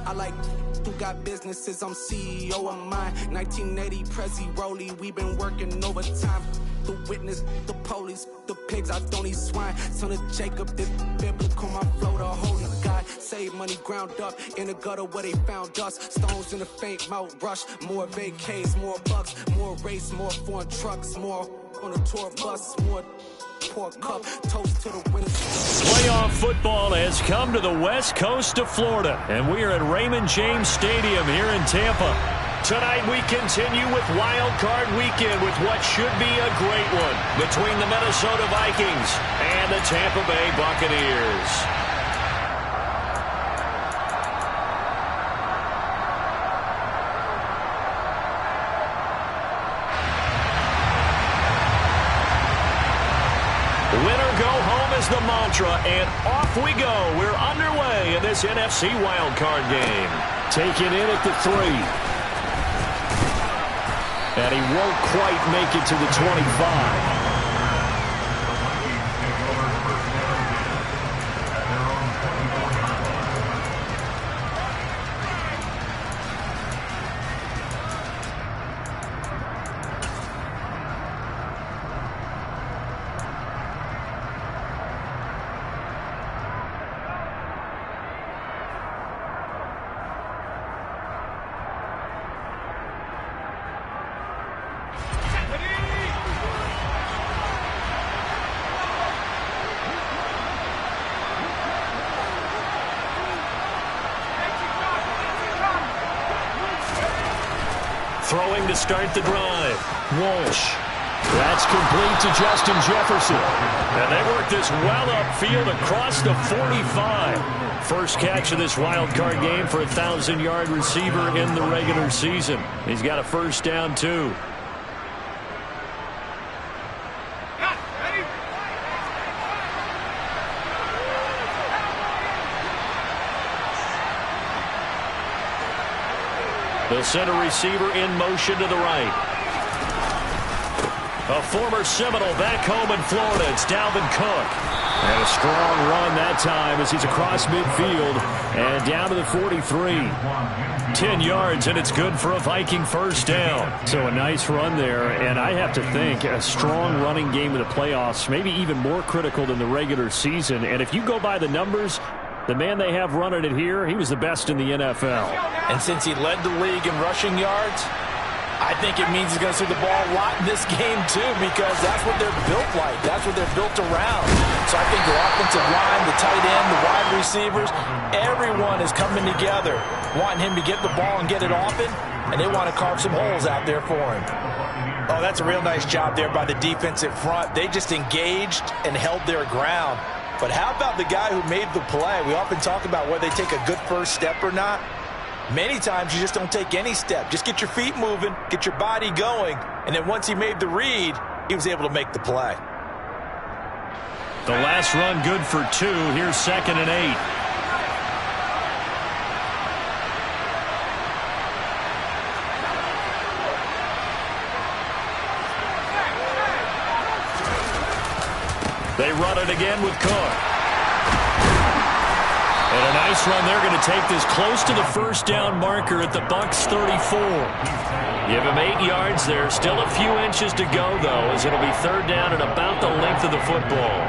I like who got businesses, I'm CEO of mine. 1980 Prezi Rolly, we been working overtime. The witness, the police, the pigs, I don't eat swine. Son of Jacob, this biblical, my flow, the holy God. Save money ground up in the gutter where they found us. Stones in the faint mouth rush. More vacays, more bucks, more race, more foreign trucks, more on a tour bus, more pour cup, toast to the winners. Playoff football has come to the west coast of Florida, and we are at Raymond James Stadium here in Tampa. Tonight we continue with Wild Card Weekend with what should be a great one between the Minnesota Vikings and the Tampa Bay Buccaneers. Winner go home is the mantra, and off we go. We're underway in this NFC wildcard game. Taken in at the 3. And he won't quite make it to the 25. Throwing to start the drive. Walsh. That's complete to Justin Jefferson. And they work this well upfield across the 45. First catch of this wild card game for a 1,000-yard receiver in the regular season. He's got a first down, too. The center receiver in motion to the right. A former Seminole back home in Florida. It's Dalvin Cook. And a strong run that time as he's across midfield and down to the 43. 10 yards, and it's good for a Viking first down. So a nice run there, and I have to think a strong running game in the playoffs, maybe even more critical than the regular season. And if you go by the numbers, the man they have running it here, he was the best in the NFL. And since he led the league in rushing yards, I think it means he's going to see the ball a lot in this game, too, because that's what they're built like. That's what they're built around. So I think the offensive line, the tight end, the wide receivers, everyone is coming together, wanting him to get the ball and get it often, and they want to carve some holes out there for him. Oh, that's a real nice job there by the defensive front. They just engaged and held their ground. But how about the guy who made the play? We often talk about whether they take a good first step or not. Many times you just don't take any step. Just get your feet moving, get your body going, and then once he made the read, he was able to make the play. The last run good for 2. Here's 2nd and 8. They run it again with Cook. And a nice run. They're going to take this close to the first down marker at the Bucs 34. Give him 8 yards there. Still a few inches to go, though, as it'll be 3rd down and about the length of the football.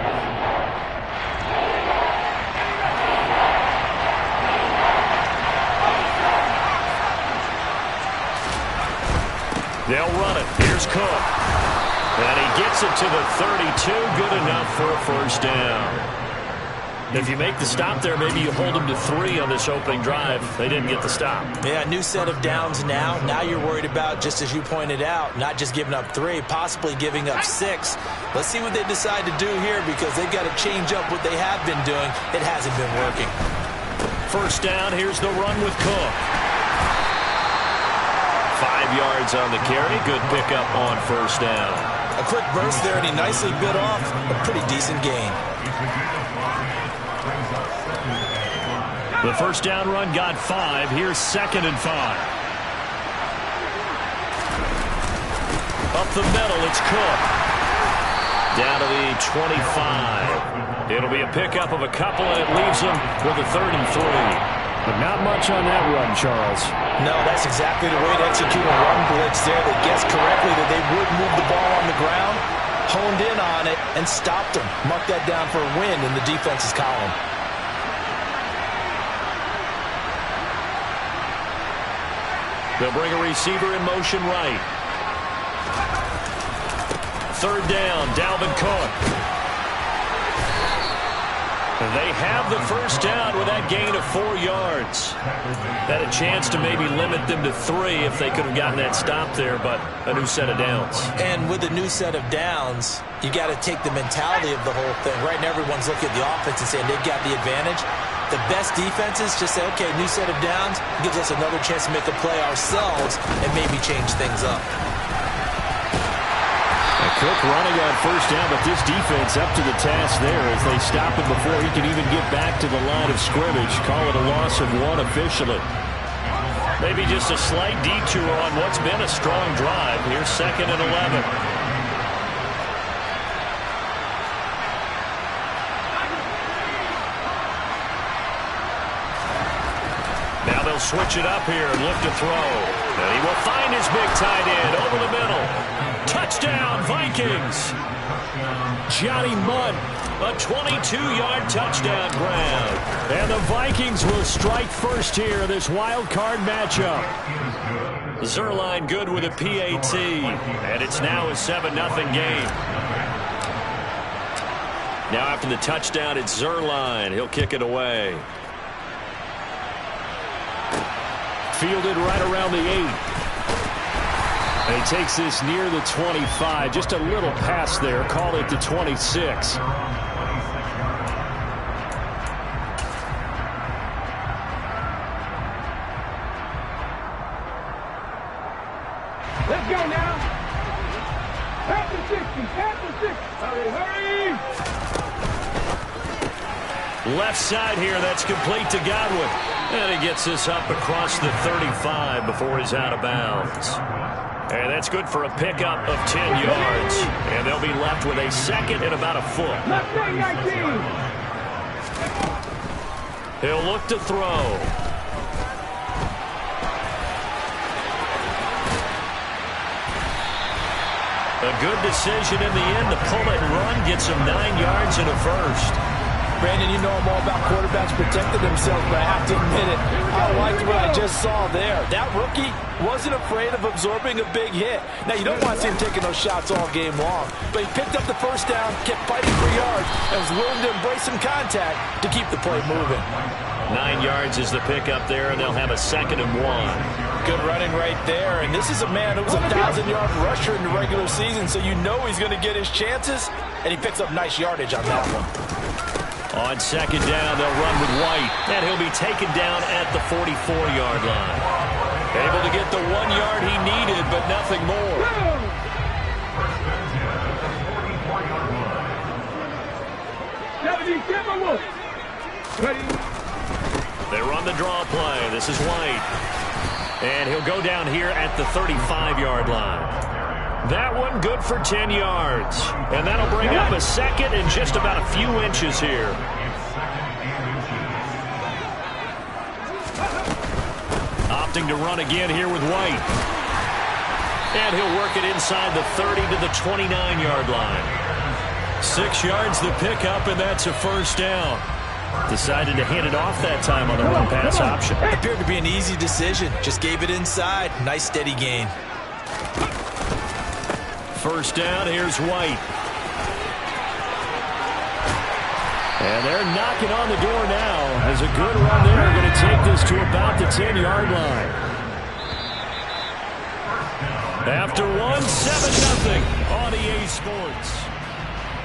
They'll run it. Here's Cook. And he gets it to the 32. Good enough for a first down. If you make the stop there, maybe you hold them to 3 on this opening drive. They didn't get the stop. Yeah, new set of downs now. Now you're worried about, just as you pointed out, not just giving up 3, possibly giving up 6. Let's see what they decide to do here, because they've got to change up what they have been doing. It hasn't been working. First down, here's the run with Cook. 5 yards on the carry. Good pickup on first down. A quick burst there, and he nicely bit off a pretty decent gain. The first down run got 5. Here's 2nd and 5. Up the middle, it's Cook. Down to the 25. It'll be a pickup of a couple, and it leaves them with a 3rd and 3. But not much on that run, Charles. No, that's exactly the way to execute a run blitz there. They guessed correctly that they would move the ball on the ground, honed in on it, and stopped them. Mark that down for a win in the defense's column. They'll bring a receiver in motion right. Third down, Dalvin Cook. They have the first down with that gain of 4 yards. Had a chance to maybe limit them to 3 if they could have gotten that stop there, but a new set of downs. And with a new set of downs, you got to take the mentality of the whole thing. Right now, everyone's looking at the offense and saying they've got the advantage. The best defenses just say, okay, new set of downs gives us another chance to make a play ourselves and maybe change things up. Cook running on first down, but this defense up to the task there as they stop him before he can even get back to the line of scrimmage. Call it a loss of 1 officially. Maybe just a slight detour on what's been a strong drive. Here's 2nd and 11. Now they'll switch it up here and look to throw. And he will find his big tight end over the middle. Touchdown, Vikings. Johnny Mundt, a 22-yard touchdown grab. And the Vikings will strike first here in this wild card matchup. Zerline good with a PAT. And it's now a 7-0 game. Now after the touchdown, it's Zerline. He'll kick it away. Fielded right around the 8. And he takes this near the 25. Just a little pass there. Call it the 26. Let's go now. Past the 60. Past the 60. Hurry, hurry. Left side here. That's complete to Godwin. And he gets this up across the 35 before he's out of bounds. And that's good for a pickup of 10 yards. And they'll be left with a 2nd and about a foot. Left side 19. He'll look to throw. A good decision in the end to pull it and run. Gets him 9 yards and a first. Brandon, you know I'm all about quarterbacks protecting themselves, but I have to admit it. I liked what I just saw there. That rookie wasn't afraid of absorbing a big hit. Now, you don't want to see him taking those shots all game long, but he picked up the first down, kept fighting for yards, and was willing to embrace some contact to keep the play moving. 9 yards is the pickup there, and they'll have a 2nd and 1. Good running right there, and this is a man who was a 1,000-yard rusher in the regular season, so you know he's going to get his chances, and he picks up nice yardage on that one. On 2nd down, they'll run with White, and he'll be taken down at the 44-yard line. Able to get the 1 yard he needed, but nothing more. They run the draw play. This is White. And he'll go down here at the 35-yard line. That one good for 10 yards. And that'll bring up a 2nd and just about a few inches here. Opting to run again here with White. And he'll work it inside the 30 to the 29-yard line. 6 yards the pickup, and that's a first down. Decided to hand it off that time on the run-pass option. Appeared to be an easy decision. Just gave it inside. Nice steady gain. First down, here's White. And they're knocking on the door now. As a good run there, going to take this to about the 10-yard line. After one, 7-0 on EA Sports.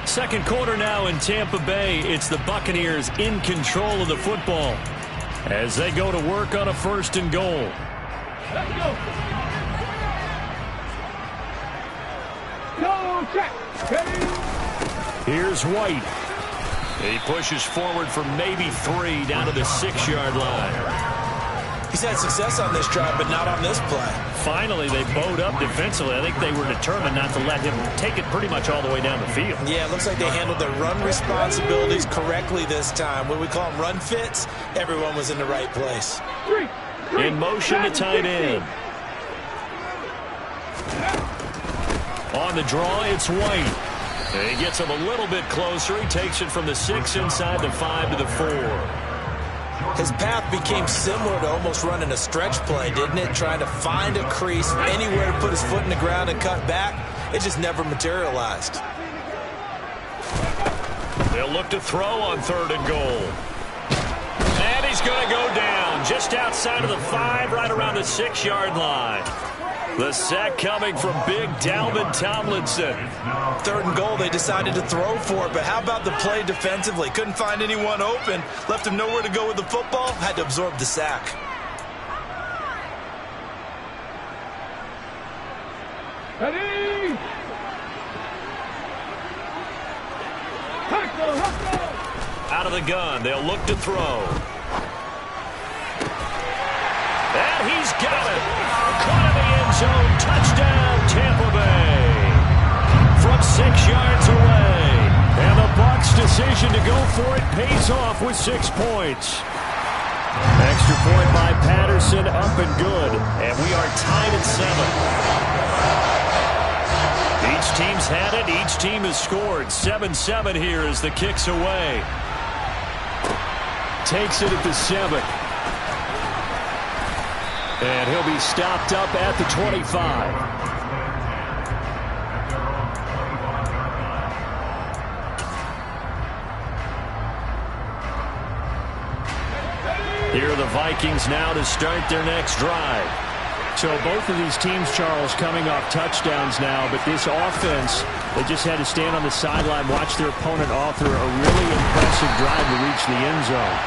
Second quarter now in Tampa Bay. It's the Buccaneers in control of the football as they go to work on a 1st and goal. Let's go. No check. Ready? Here's White. He pushes forward for maybe 3 down to the 6-yard line. He's had success on this drive, but not on this play. Finally, they bowed up defensively. I think they were determined not to let him take it pretty much all the way down the field. Yeah, it looks like they handled their run responsibilities correctly this time. What we call them run fits, everyone was in the right place. In motion to tight end. On the draw, it's White. And he gets him a little bit closer. He takes it from the 6 inside the 5 to the 4. His path became similar to almost running a stretch play, didn't it? Trying to find a crease, anywhere to put his foot in the ground and cut back. It just never materialized. They'll look to throw on 3rd and goal. And he's going to go down just outside of the 5, right around the 6-yard line. The sack coming from big Dalvin Tomlinson. 3rd and goal, they decided to throw for it, but how about the play defensively? Couldn't find anyone open, left him nowhere to go with the football, had to absorb the sack. Ready? Out of the gun, they'll look to throw. And he's got it. Caught in the end zone. Touchdown, Tampa Bay. From 6 yards away. And the Bucs' decision to go for it pays off with 6 points. Extra point by Patterson, up and good. And we are tied at 7. Each team's had it. Each team has scored. 7-7 here as the kick's away. Takes it at the 7. And he'll be stopped up at the 25. Here are the Vikings now to start their next drive. So both of these teams, Charles, coming off touchdowns now, but this offense, they just had to stand on the sideline, watch their opponent author a really impressive drive to reach the end zone.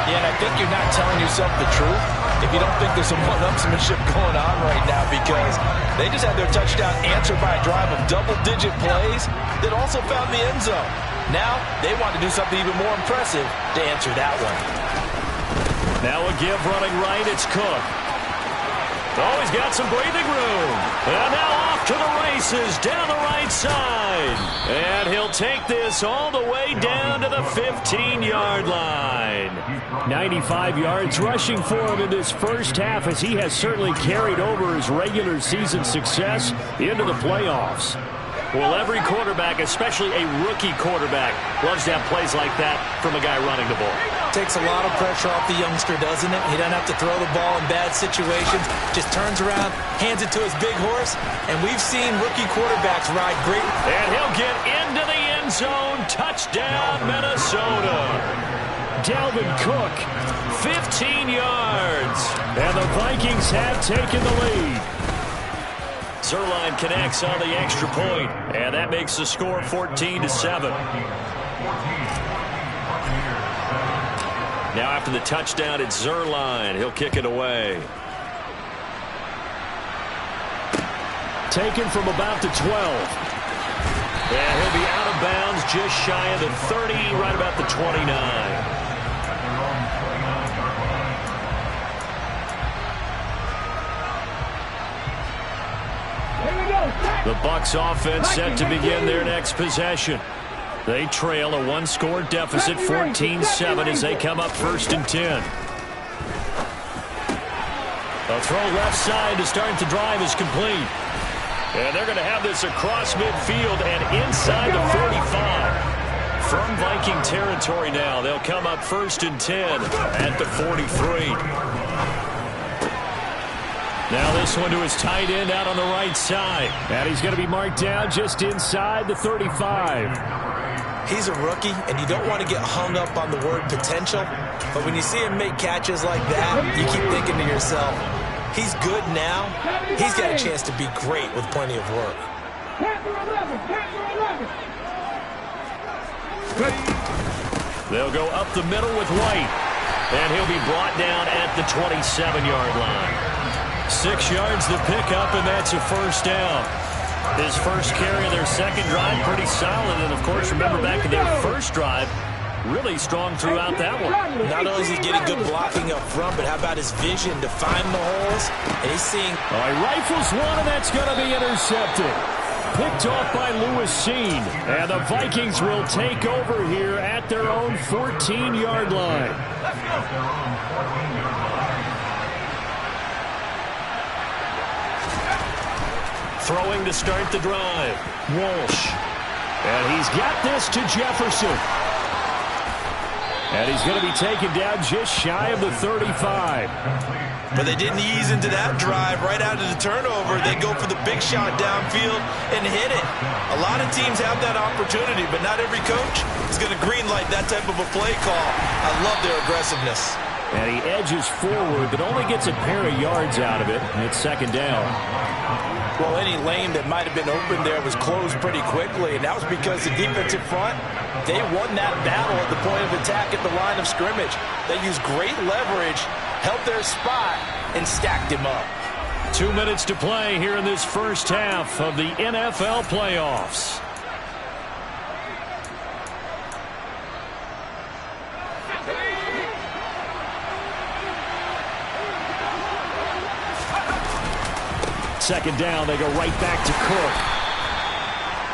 Yeah, and I think you're not telling yourself the truth if you don't think there's some one-upsmanship going on right now, because they just had their touchdown answered by a drive of double-digit plays that also found the end zone. Now they want to do something even more impressive to answer that one. Now a give running right, it's Cook. Oh, he's got some breathing room. And now off to the races down the right side. And he'll take this all the way down to the 15-yard line. 95 yards rushing for him in this first half, as he has certainly carried over his regular season success into the playoffs. Well, every quarterback, especially a rookie quarterback, loves to have plays like that from a guy running the ball. Takes a lot of pressure off the youngster, doesn't it? He doesn't have to throw the ball in bad situations. Just turns around, hands it to his big horse, and we've seen rookie quarterbacks ride great. And he'll get into the end zone. Touchdown, Minnesota. Dalvin Cook, 15 yards. And the Vikings have taken the lead. Zerline connects on the extra point, and that makes the score 14-7. Now after the touchdown, it's Zerline. He'll kick it away. Taken from about the 12. And he'll be out of bounds just shy of the 30, right about the 29. The Bucs offense set to begin their next possession. They trail a one-score deficit, 14-7, as they come up 1st and 10. A throw left side to start the drive is complete. And they're going to have this across midfield and inside the 45. From Viking territory now, they'll come up 1st and 10 at the 43. Now this one to his tight end out on the right side. And he's going to be marked down just inside the 35. He's a rookie, and you don't want to get hung up on the word potential. But when you see him make catches like that, you keep thinking to yourself, he's good now. He's got a chance to be great with plenty of work. They'll go up the middle with White. And he'll be brought down at the 27-yard line. 6 yards the pickup, and that's a first down. His first carry of their second drive, pretty solid. And, of course, remember back to their first drive, really strong throughout that one. Not only is he getting good blocking up front, but how about his vision to find the holes? And he's seeing... Oh, he rifles one, and that's going to be intercepted. Picked off by Lewis Seen. And the Vikings will take over here at their own 14-yard line. Throwing to start the drive. Walsh. And he's got this to Jefferson. And he's going to be taken down just shy of the 35. But they didn't ease into that drive right out of the turnover. They go for the big shot downfield and hit it. A lot of teams have that opportunity, but not every coach is going to greenlight that type of a play call. I love their aggressiveness. And he edges forward, but only gets a pair of yards out of it. And it's second down. Well, any lane that might have been open there was closed pretty quickly, and that was because the defensive front, they won that battle at the point of attack at the line of scrimmage. They used great leverage, held their spot, and stacked him up. 2 minutes to play here in this first half of the NFL playoffs. Second down, they go right back to Cook.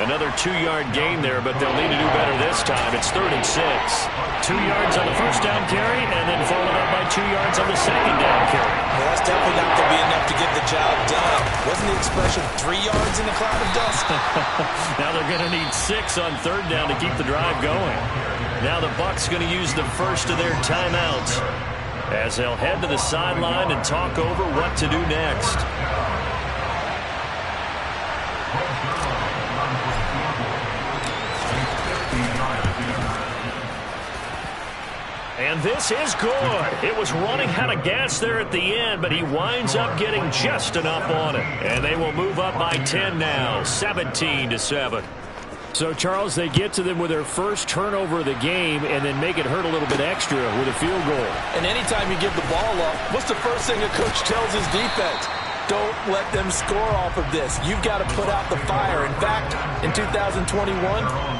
Another 2-yard gain there, but they'll need to do better this time. It's 3rd and 6. 2 yards on the first down carry, and then followed up by 2 yards on the second down carry. Well, that's definitely not going to be enough to get the job done. Wasn't the expression 3 yards in a cloud of dust? Now they're going to need 6 on 3rd down to keep the drive going. Now the Bucs going to use the first of their timeouts as they'll head to the sideline and talk over what to do next. And this is good. It was running out of gas there at the end, but he winds up getting just enough on it. And they will move up by 10 now, 17-7. So, Charles, they get to them with their first turnover of the game and then make it hurt a little bit extra with a field goal. And anytime you give the ball up, what's the first thing a coach tells his defense? Don't let them score off of this. You've got to put out the fire. In fact, in 2021,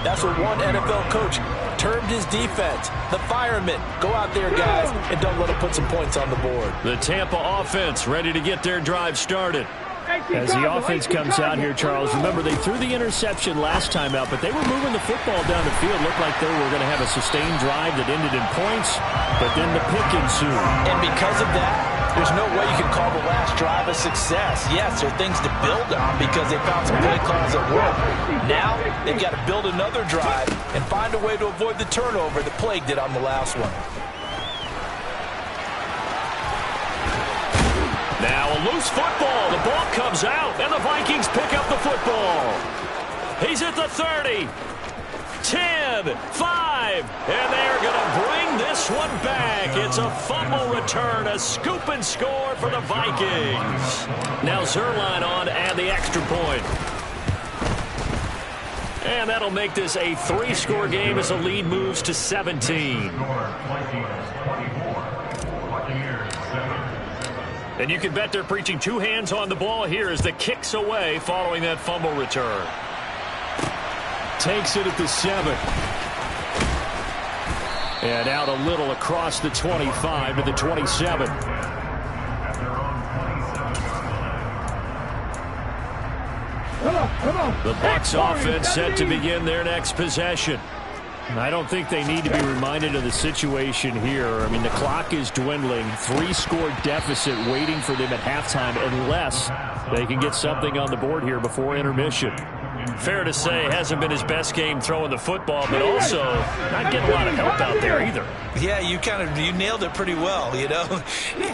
that's what one NFL coach termed his defense, the firemen. Go out there, guys, and don't let them put some points on the board. The Tampa offense ready to get their drive started. As the offense comes out here, Charles, remember they threw the interception last time out, but they were moving the football down the field. Looked like they were going to have a sustained drive that ended in points, but then the pick ensued. And because of that, there's no way you can call the last drive a success. Yes, there are things to build on because they found some play calls that work. Now they've got to build another drive and find a way to avoid the turnover that plagued it on the last one. Now a loose football. The ball comes out, and the Vikings pick up the football. He's at the 30. 10, 5, and they're going to bring this one back. It's a fumble return, a scoop and score for the Vikings. Now Zerline on and the extra point. And that'll make this a 3-score game as the lead moves to 17. And you can bet they're preaching 2 hands on the ball here as the kick's away following that fumble return. Takes it at the 7. And out a little across the 25 to the 27. The Bucs offense set to begin their next possession. I don't think they need to be reminded of the situation here. I mean, the clock is dwindling. 3-score deficit waiting for them at halftime unless they can get something on the board here before intermission. Fair to say, hasn't been his best game throwing the football, but also not getting a lot of help out there either. Yeah, you nailed it pretty well, you know.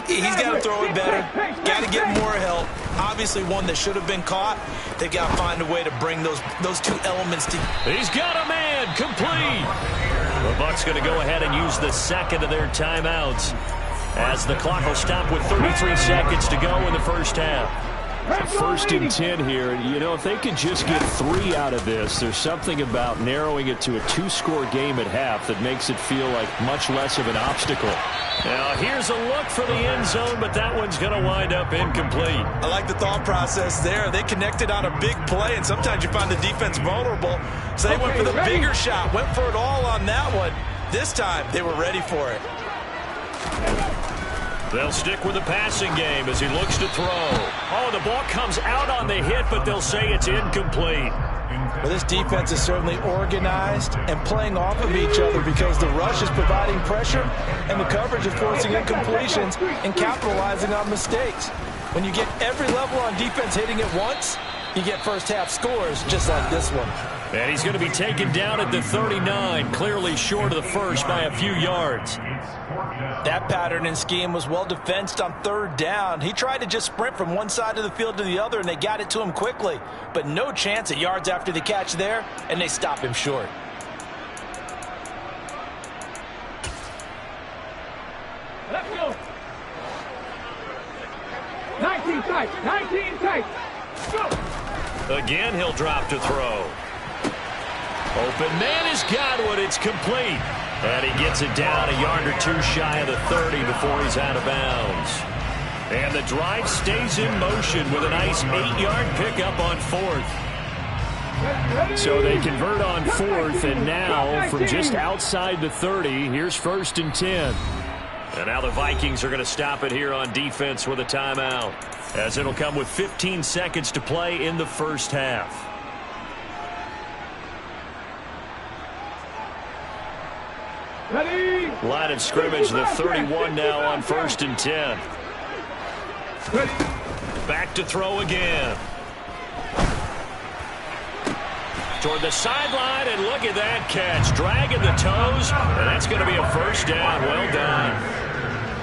He's got to throw it better, got to get more help. Obviously one that should have been caught. They've got to find a way to bring those 2 elements together. He's got a man, complete. The Bucs going to go ahead and use the second of their timeouts as the clock will stop with 33 seconds to go in the first half. 1st and 10 here. You know, if they could just get 3 out of this, there's something about narrowing it to a 2-score game at half that makes it feel like much less of an obstacle. Now, here's a look for the end zone, but that one's going to wind up incomplete. I like the thought process there. They connected on a big play, and sometimes you find the defense vulnerable. So they went for the bigger shot, went for it all on that one. this time they were ready for it. They'll stick with the passing game as he looks to throw. Oh, the ball comes out on the hit, but they'll say it's incomplete. Well, this defense is certainly organized and playing off of each other because the rush is providing pressure and the coverage is forcing incompletions and capitalizing on mistakes. When you get every level on defense hitting it once, you get first half scores just like this one. And he's going to be taken down at the 39, clearly short of the first by a few yards. That pattern and scheme was well defensed on third down. He tried to just sprint from one side of the field to the other, and they got it to him quickly. But no chance at yards after the catch there, and they stopped him short. Let's go. 19 tight. 19 tight. Go. Again, he'll drop to throw. Open man has got one. It's complete. And he gets it down a yard or two shy of the 30 before he's out of bounds. And the drive stays in motion with a nice 8-yard pickup on fourth. So they convert on fourth, and now from just outside the 30, here's 1st and 10. And now the Vikings are going to stop it here on defense with a timeout, as it'll come with 15 seconds to play in the first half. Ready. Line of scrimmage, the 31 now on 1st and 10. Ready. Back to throw again. Toward the sideline, and look at that catch. Dragging the toes, and that's going to be a first down. Well done.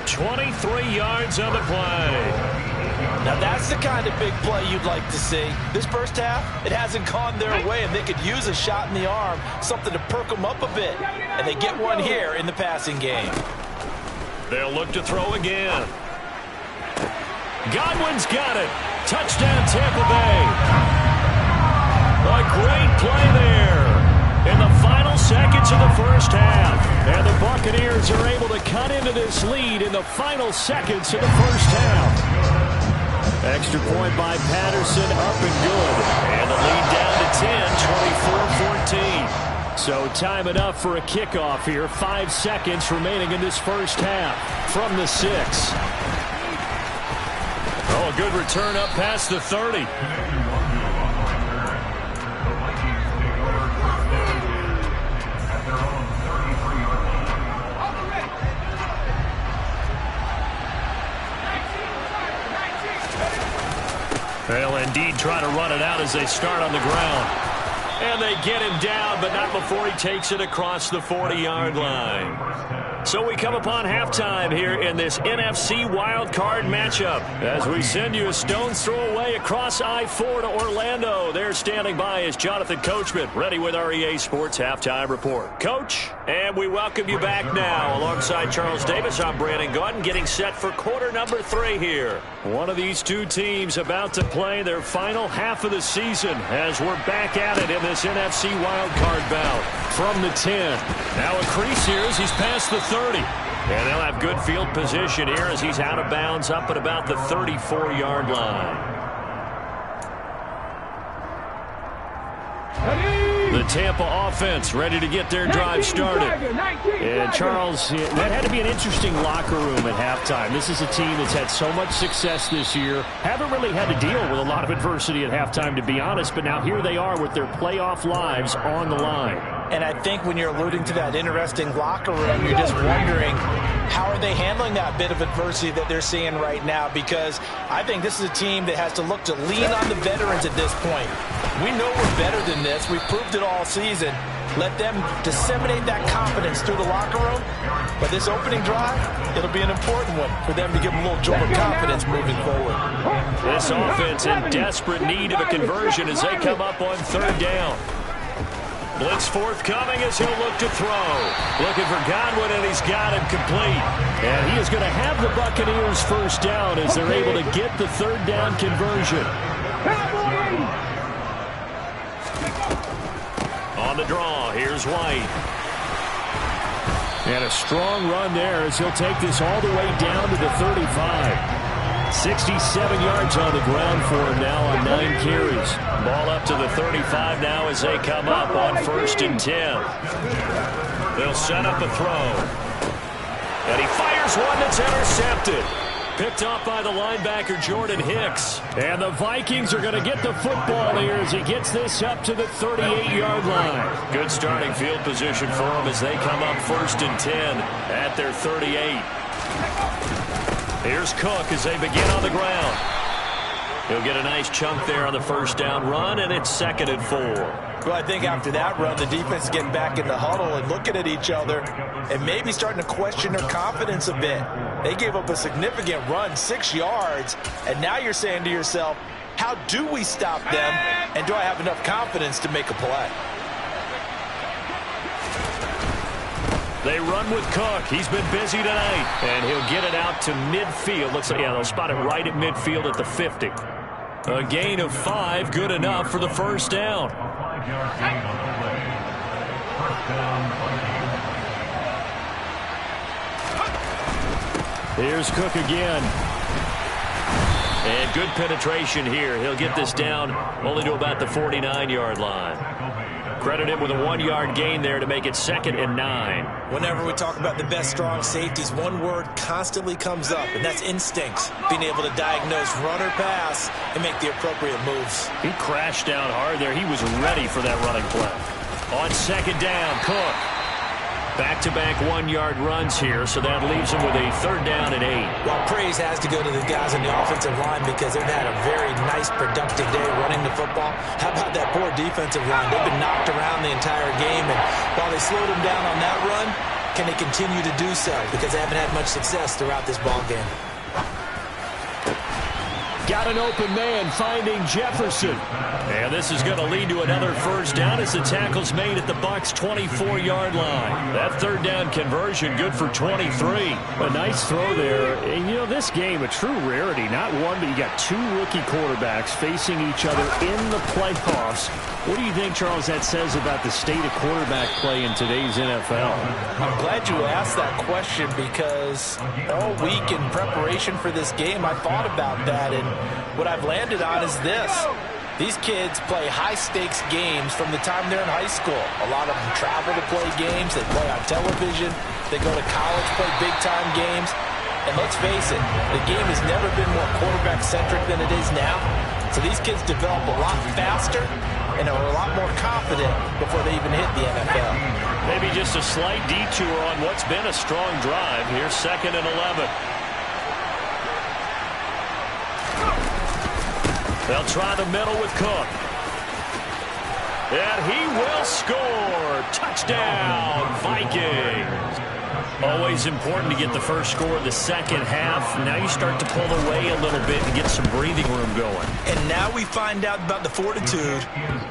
23 yards on the play. Now that's the kind of big play you'd like to see. This first half, it hasn't gone their way, and they could use a shot in the arm, something to perk them up a bit. And they get one here in the passing game. They'll look to throw again. Godwin's got it. Touchdown, Tampa Bay. A great play there in the final seconds of the first half. And the Buccaneers are able to cut into this lead in the final seconds of the first half. Extra point by Patterson, up and good. And the lead down to 10, 24-14. So time enough for a kickoff here. 5 seconds remaining in this first half from the 6. Oh, a good return up past the 30. They'll indeed try to run it out as they start on the ground. And they get him down, but not before he takes it across the 40-yard line. So we come upon halftime here in this NFC wildcard matchup as we send you a stone's throw away across I-4 to Orlando. There standing by is Jonathan Coachman, ready with our EA Sports Halftime Report. Coach, and we welcome you back now. Alongside Charles Davis, I'm Brandon Gordon, getting set for quarter number 3 here. One of these two teams about to play their final half of the season as we're back at it in this NFC wildcard bout. From the 10. Now a crease here as he's past the 30. And they'll have good field position here as he's out of bounds up at about the 34-yard line. The Tampa offense ready to get their drive started. And Charles, that had to be an interesting locker room at halftime. This is a team that's had so much success this year. Haven't really had to deal with a lot of adversity at halftime, to be honest. But now here they are with their playoff lives on the line. And I think when you're alluding to that interesting locker room, you're just wondering, how are they handling that bit of adversity that they're seeing right now? Because I think this is a team that has to look to lean on the veterans at this point. We know we're better than this. We've proved it all season. Let them disseminate that confidence through the locker room. But this opening drive, it'll be an important one for them to give them a little jolt of confidence moving forward. This offense in desperate need of a conversion as they come up on third down. Blitz forthcoming as he'll look to throw. Looking for Godwin, and he's got him complete. And he is going to have the Buccaneers first down as they're able to get the third down conversion. On the draw, here's White. And a strong run there as he'll take this all the way down to the 35. 67 yards on the ground for him now on 9 carries. Ball up to the 35 now as they come up on 1st and 10. They'll set up a throw. And he fires one that's intercepted. Picked off by the linebacker, Jordan Hicks. And the Vikings are going to get the football here as he gets this up to the 38-yard line. Good starting field position for him as they come up 1st and 10 at their 38. Here's Cook as they begin on the ground. He'll get a nice chunk there on the first down run, and it's 2nd and 4. Well, I think after that run, the defense is getting back in the huddle and looking at each other and maybe starting to question their confidence a bit. They gave up a significant run, 6 yards, and now you're saying to yourself, how do we stop them, and do I have enough confidence to make a play? They run with Cook. He's been busy tonight, and he'll get it out to midfield. Looks like, yeah, they'll spot it right at midfield at the 50. A gain of 5, good enough for the first down. Here's Cook again. And good penetration here. He'll get this down only to about the 49-yard line. Credit him with a 1-yard gain there to make it 2nd and 9. Whenever we talk about the best strong safeties, one word constantly comes up, and that's instincts. Being able to diagnose run or pass and make the appropriate moves. He crashed down hard there. He was ready for that running play. On 2nd down, Cook. Back-to-back 1-yard runs here, so that leaves him with a 3rd down and 8. Well, praise has to go to the guys on the offensive line because they've had a very nice, productive day running the football. How about that poor defensive line? They've been knocked around the entire game, and while they slowed them down on that run, can they continue to do so? Because they haven't had much success throughout this ball game. Got an open man finding Jefferson. And this is going to lead to another first down as the tackle's made at the Bucs' 24-yard line. That 3rd down conversion good for 23. A nice throw there. And, you know, this game, a true rarity. Not one, but you got 2 rookie quarterbacks facing each other in the playoffs. What do you think, Charles, that says about the state of quarterback play in today's NFL? I'm glad you asked that question because all week in preparation for this game, I thought about that, and what I've landed on is this. These kids play high-stakes games from the time they're in high school. A lot of them travel to play games. They play on television. They go to college, play big-time games. And let's face it, the game has never been more quarterback-centric than it is now. So these kids develop a lot faster and are a lot more confident before they even hit the NFL. Maybe just a slight detour on what's been a strong drive. Here's 2nd and 11. They'll try the middle with Cook. And he will score. Touchdown, Vikings. Always important to get the first score in the second half. Now you start to pull away a little bit and get some breathing room going. And now we find out about the fortitude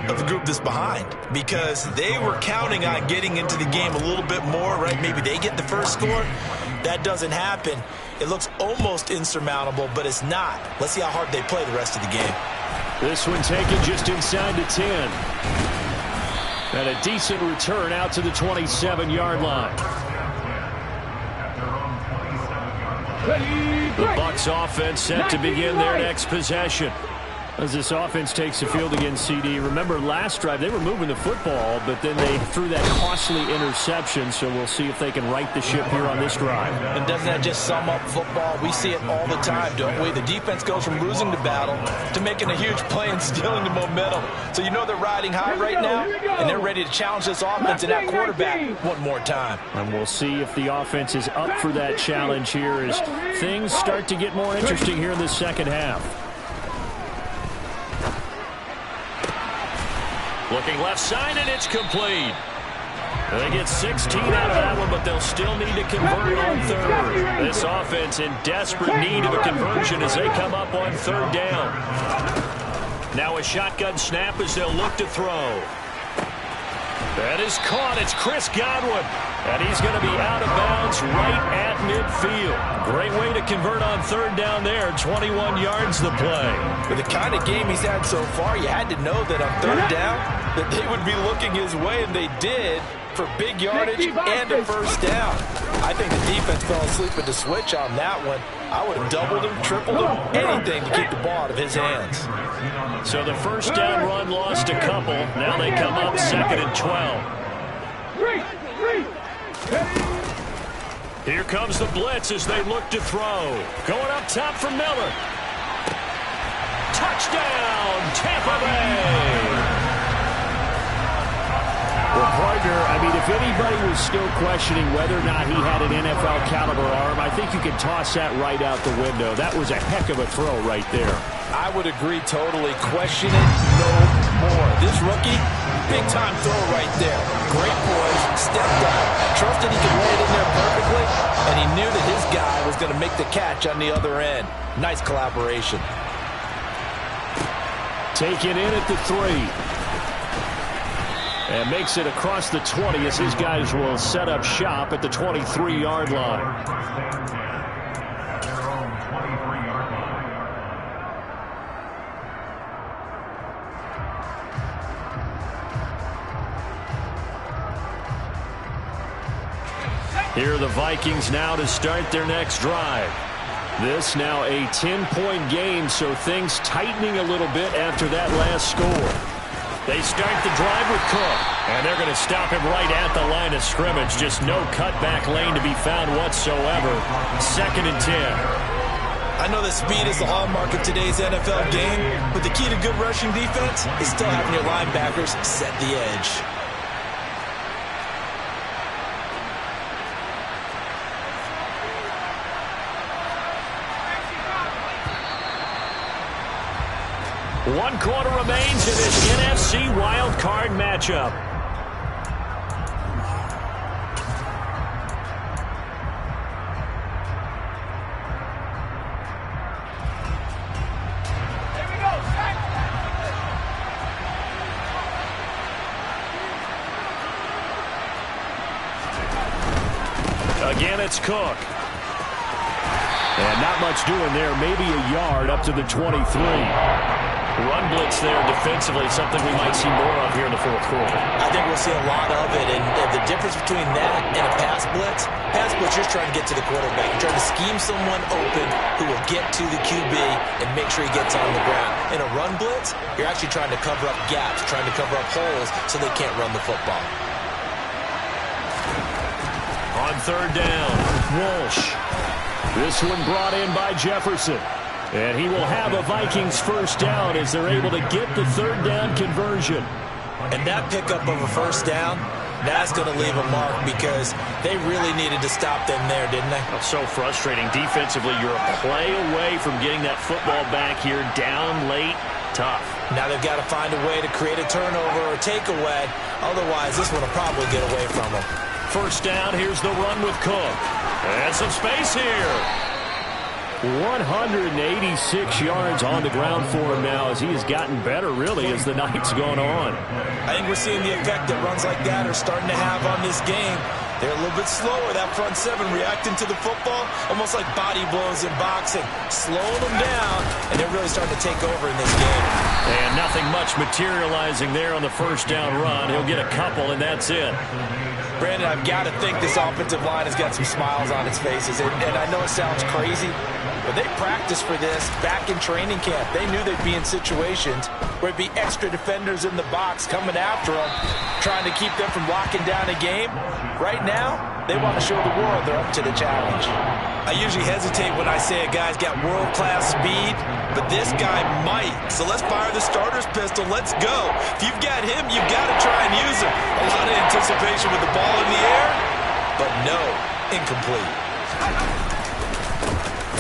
of the group that's behind, because they were counting on getting into the game a little bit more, right? Maybe they get the first score. That doesn't happen. It looks almost insurmountable, but it's not. Let's see how hard they play the rest of the game. This one taken just inside the 10. And a decent return out to the 27-yard line. The Bucs offense set to begin their next possession. As this offense takes the field against CD. Remember, last drive, they were moving the football, but then they threw that costly interception, so we'll see if they can right the ship here on this drive. And doesn't that just sum up football? We see it all the time, don't we? The defense goes from losing the battle to making a huge play and stealing the momentum. So you know they're riding high right now, and they're ready to challenge this offense and that quarterback one more time. And we'll see if the offense is up for that challenge here as things start to get more interesting here in the second half. Looking left side, and it's complete. They get 16 out of that one, but they'll still need to convert on 3rd. This offense in desperate need of a conversion as they come up on 3rd down. Now a shotgun snap as they'll look to throw. That is caught. It's Chris Godwin. And he's going to be out of bounds right at midfield. Great way to convert on 3rd down there. 21 yards the play. With the kind of game he's had so far, you had to know that on 3rd down that they would be looking his way, and they did, for big yardage and a first down. I think the defense fell asleep at the switch on that one. I would have doubled him, tripled him, anything to keep the ball out of his hands. So the first down run lost a couple. Now they come up 2nd and 12. Here comes the blitz as they look to throw. Going up top for Miller. Touchdown, Tampa Bay! Well, partner, I mean, if anybody was still questioning whether or not he had an NFL caliber arm, I think you can toss that right out the window. That was a heck of a throw right there. I would agree totally. Question it no more. This rookie, big-time throw right there. Great poise, stepped up, trusted he could lay it in there perfectly, and he knew that his guy was going to make the catch on the other end. Nice collaboration. Taken in at the 3. And makes it across the 20 as his guys will set up shop at the 23-yard line. Here are the Vikings now to start their next drive. This now a 10-point game, so things tightening a little bit after that last score. They start the drive with Cook, and they're going to stop him right at the line of scrimmage. Just no cutback lane to be found whatsoever. 2nd and 10. I know that speed is the hallmark of today's NFL game, but the key to good rushing defense is still having your linebackers set the edge. One quarter remains in this NFC wildcard matchup. Again, it's Cook. And not much doing there. Maybe a yard up to the 23. Run blitz there defensively, something we might see more of here in the 4th quarter. I think we'll see a lot of it, and the difference between that and a pass blitz, you're trying to get to the quarterback. You're trying to scheme someone open who will get to the QB and make sure he gets on the ground. In a run blitz, you're actually trying to cover up gaps, trying to cover up holes so they can't run the football. On 3rd down, Walsh. This one brought in by Jefferson. And he will have a Vikings 1st down as they're able to get the 3rd down conversion. And that pickup of a 1st down, that's going to leave a mark because they really needed to stop them there, didn't they? That's so frustrating. Defensively, you're a play away from getting that football back here down late. Tough. Now they've got to find a way to create a turnover or takeaway. Otherwise, this one will probably get away from them. 1st down, here's the run with Cook. And some space here. 186 yards on the ground for him now as he has gotten better, really, as the night's gone on. I think we're seeing the effect that runs like that are starting to have on this game. They're a little bit slower, that front 7 reacting to the football, almost like body blows in boxing, slowing them down, and they're really starting to take over in this game. And nothing much materializing there on the 1st down run. He'll get a couple, and that's it. Brandon, I've got to think this offensive line has got some smiles on its faces, and I know it sounds crazy, but they practiced for this back in training camp. They knew they'd be in situations where it'd be extra defenders in the box coming after them, trying to keep them from locking down a game. Right now, they want to show the world they're up to the challenge. I usually hesitate when I say a guy's got world-class speed, but this guy might. So let's fire the starter's pistol. Let's go. If you've got him, you've got to try and use him. A lot of anticipation with the ball in the air, but no, incomplete.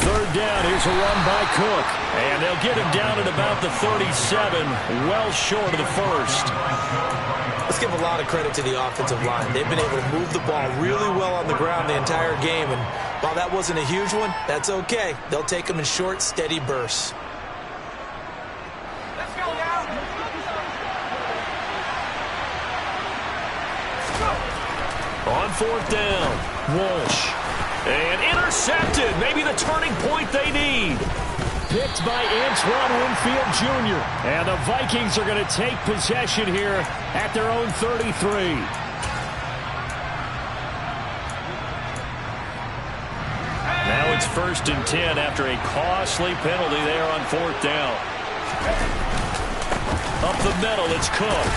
3rd down, here's a run by Cook. And they'll get him down at about the 37, well short of the 1st. Let's give a lot of credit to the offensive line. They've been able to move the ball really well on the ground the entire game, and while that wasn't a huge one, that's okay. They'll take them in short, steady bursts. Let's go now. On 4th down, Walsh. And intercepted. Maybe the turning point they need. Picked by Antoine Winfield Jr. And the Vikings are going to take possession here at their own 33. Now it's 1st and 10 after a costly penalty there on 4th down. Up the middle, it's Cook.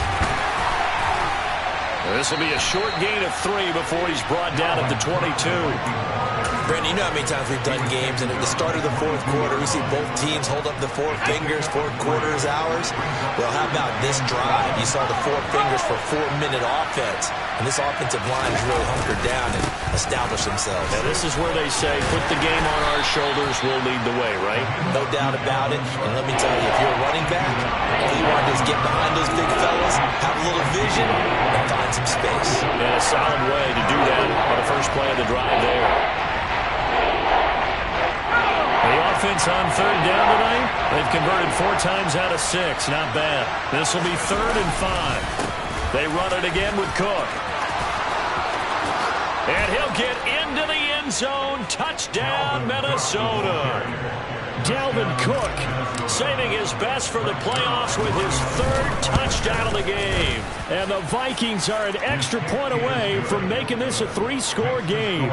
This will be a short gain of 3 before he's brought down at the 22. Brandon, you know how many times we've done games, and at the start of the fourth quarter, we see both teams hold up the 4 fingers, fourth quarter is ours. Well, how about this drive? You saw the 4 fingers for 4-minute offense, and this offensive line has really hunkered down and established themselves. And this is where they say, put the game on our shoulders, we'll lead the way, right? No doubt about it, and let me tell you, if you're a running back, all you want to do is get behind those big fellas, have a little vision, and find some space. And a solid way to do that on the first play of the drive there. The offense on third down tonight, they've converted 4 times out of 6. Not bad. This will be 3rd and 5. They run it again with Cook. And he'll get into the end zone. Touchdown, Minnesota. Dalvin Cook saving his best for the playoffs with his 3rd touchdown of the game. And the Vikings are an extra point away from making this a 3-score game.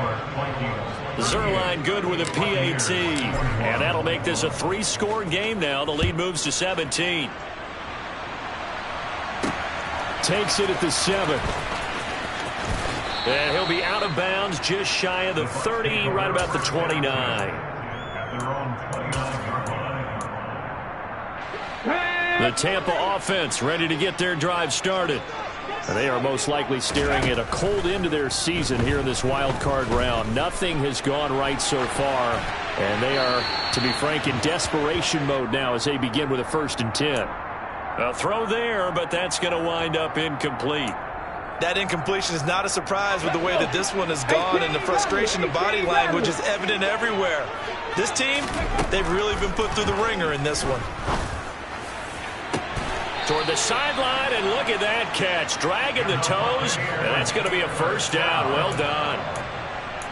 Zerline good with a PAT. And that'll make this a 3-score game now. The lead moves to 17. Takes it at the 7. And he'll be out of bounds just shy of the 30, right about the 29. The Tampa offense ready to get their drive started. They are most likely staring at a cold end to their season here in this wild card round. Nothing has gone right so far, and they are, to be frank, in desperation mode now as they begin with a 1st and 10. A throw there, but that's going to wind up incomplete. That incompletion is not a surprise with the way that this one has gone, and the frustration, the body language is evident everywhere. This team, they've really been put through the ringer in this one. Toward the sideline, and look at that catch. Dragging the toes, and that's going to be a 1st down. Well done.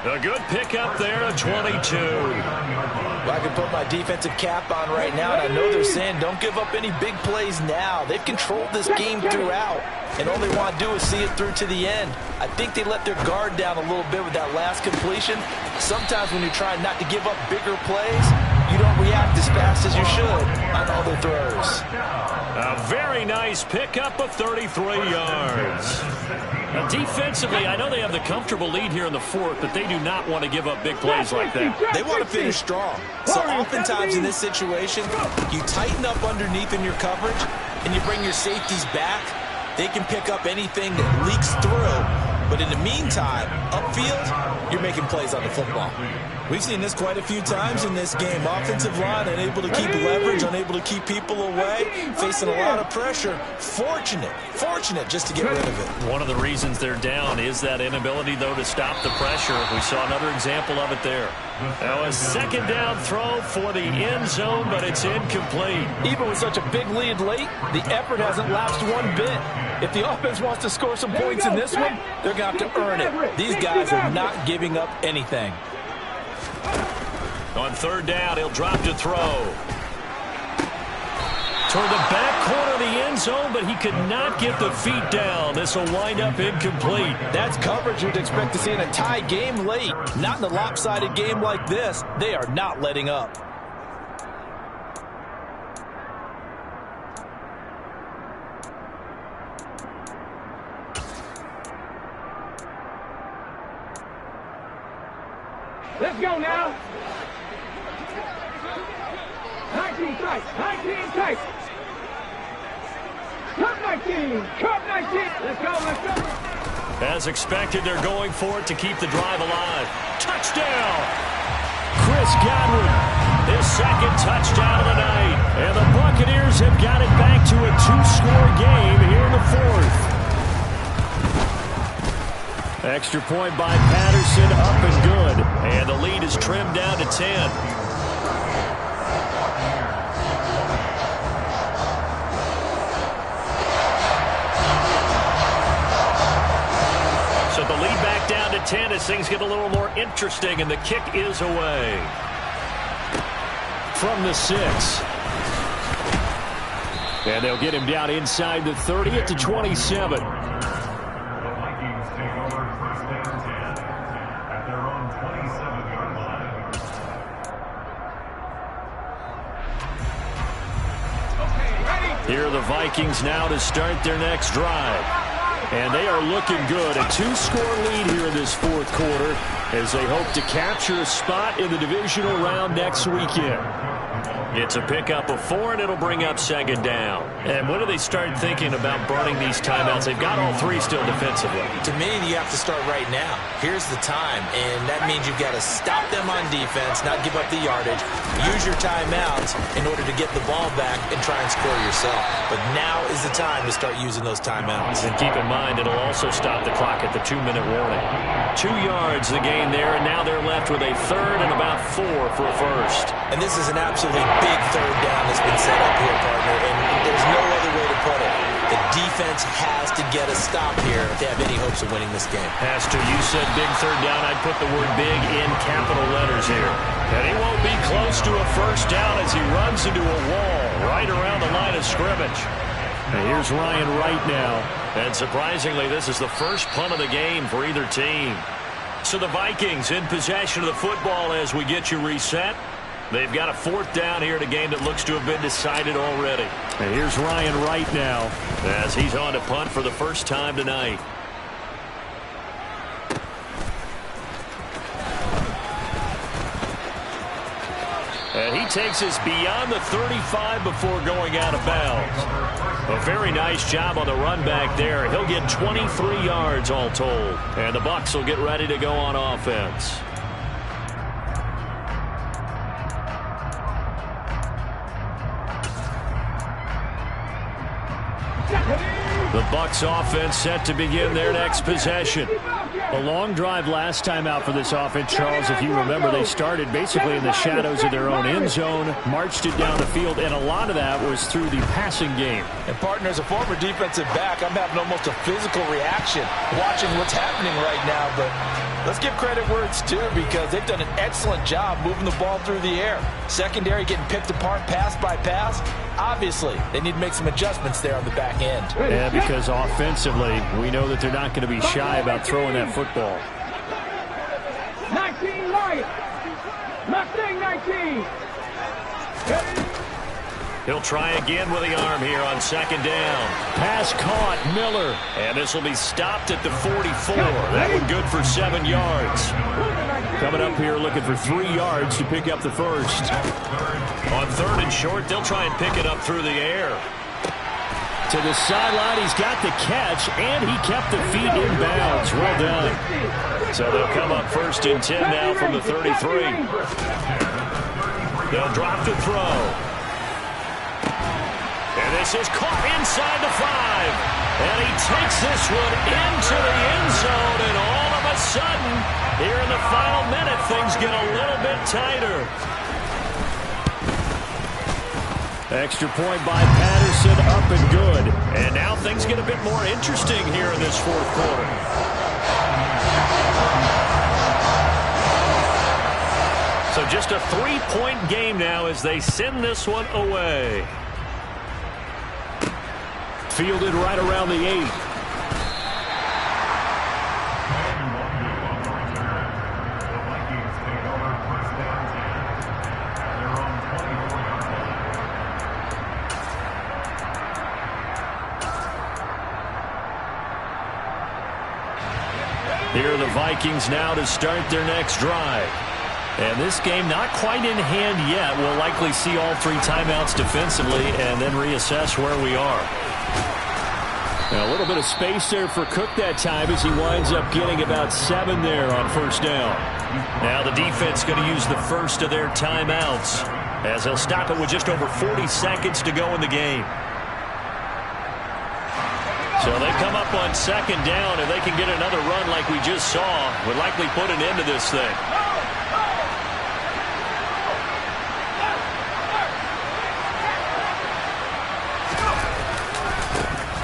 A good pickup there at 22. Well, I can put my defensive cap on right now, and I know they're saying don't give up any big plays now. They've controlled this game throughout, and all they want to do is see it through to the end. I think they let their guard down a little bit with that last completion. Sometimes when you're trying not to give up bigger plays, you don't react as fast as you should on all the throws. A very nice pickup of 33 yards. Now, defensively, I know they have the comfortable lead here in the 4th, but they do not want to give up big plays like that. They want to finish strong. So oftentimes in this situation, you tighten up underneath in your coverage, and you bring your safeties back. They can pick up anything that leaks through. But in the meantime, upfield, you're making plays on the football. We've seen this quite a few times in this game. Offensive line unable to keep leverage, unable to keep people away, facing a lot of pressure. Fortunate just to get rid of it. One of the reasons they're down is that inability, though, to stop the pressure. We saw another example of it there. Now a 2nd down throw for the end zone, but it's incomplete. Even with such a big lead late, the effort hasn't lapsed one bit. If the offense wants to score some points in this one, they're going to have to earn it. These guys are not giving up anything. On 3rd down, he'll drop to throw. Toward the back corner of the end zone, but he could not get the feet down. This will wind up incomplete. That's coverage you'd expect to see in a tie game late. Not in a lopsided game like this. They are not letting up. Let's go now. 19 tight. 19 tight. Cut 19. Cut 19. Let's go. As expected, they're going for it to keep the drive alive. Touchdown! Chris Godwin, his 2nd touchdown of the night. And the Buccaneers have got it back to a 2-score game here in the 4th. Extra point by Patterson, up and good. And the lead is trimmed down to 10. So the lead back down to 10 as things get a little more interesting, and the kick is away. From the 6. And they'll get him down inside the 30 at the 27. Here are the Vikings now to start their next drive. And they are looking good. A 2-score lead here in this fourth quarter as they hope to capture a spot in the divisional round next weekend. It's a pickup of 4, and it'll bring up second down. And when do they start thinking about burning these timeouts? They've got all 3 still defensively. To me, you have to start right now. Here's the time, and that means you've got to stop them on defense, not give up the yardage, use your timeouts in order to get the ball back and try and score yourself. But now is the time to start using those timeouts. And keep in mind, it'll also stop the clock at the 2-minute warning. 2 yards the gain there, and now they're left with a third and about 4 for a first. And this is an absolutely big third down that's been set up here, partner, and there's no other way to put it. The defense has to get a stop here if they have any hopes of winning this game. Pastor, you said big third down. I'd put the word big in capital letters here. And he won't be close to a first down as he runs into a wall right around the line of scrimmage. And here's Ryan Wright now. And surprisingly, this is the first punt of the game for either team. So the Vikings in possession of the football as we get you reset. They've got a 4th down here in a game that looks to have been decided already. And here's Ryan Wright now as he's on to punt for the first time tonight. And he takes us beyond the 35 before going out of bounds. A very nice job on the run back there. He'll get 23 yards all told. And the Bucs will get ready to go on offense. The Bucs offense set to begin their next possession. A long drive last time out for this offense, Charles. If you remember, they started basically in the shadows of their own end zone, marched it down the field, and a lot of that was through the passing game. And, partner, as a former defensive back, I'm having almost a physical reaction watching what's happening right now. But let's give credit where it's due because they've done an excellent job moving the ball through the air. Secondary getting picked apart pass by pass. Obviously, they need to make some adjustments there on the back end. Yeah, because offensively, we know that they're not going to be shy about throwing that football. 19 Lions. Mustang 19. He'll try again with the arm here on second down. Pass caught, Miller. And this will be stopped at the 44. That one good for 7 yards. Coming up here looking for 3 yards to pick up the first. On 3rd and short, they'll try and pick it up through the air. To the sideline, he's got the catch, and he kept the feet in bounds. Well done. So they'll come up 1st and 10 now from the 33. They'll drop to throw. And this is caught inside the 5. And he takes this one into the end zone, and all of a sudden, here in the final minute, things get a little bit tighter. Extra point by Patterson, up and good. And now things get a bit more interesting here in this fourth quarter. So just a 3-point game now as they send this one away. Fielded right around the 8. Here are the Vikings now to start their next drive. And this game not quite in hand yet. We'll likely see all 3 timeouts defensively and then reassess where we are. Now a little bit of space there for Cook that time as he winds up getting about 7 there on 1st down. Now the defense going to use the first of their timeouts as they'll stop it with just over 40 seconds to go in the game. So they come up on 2nd down, and they can get another run like we just saw. Would likely put an end to this thing.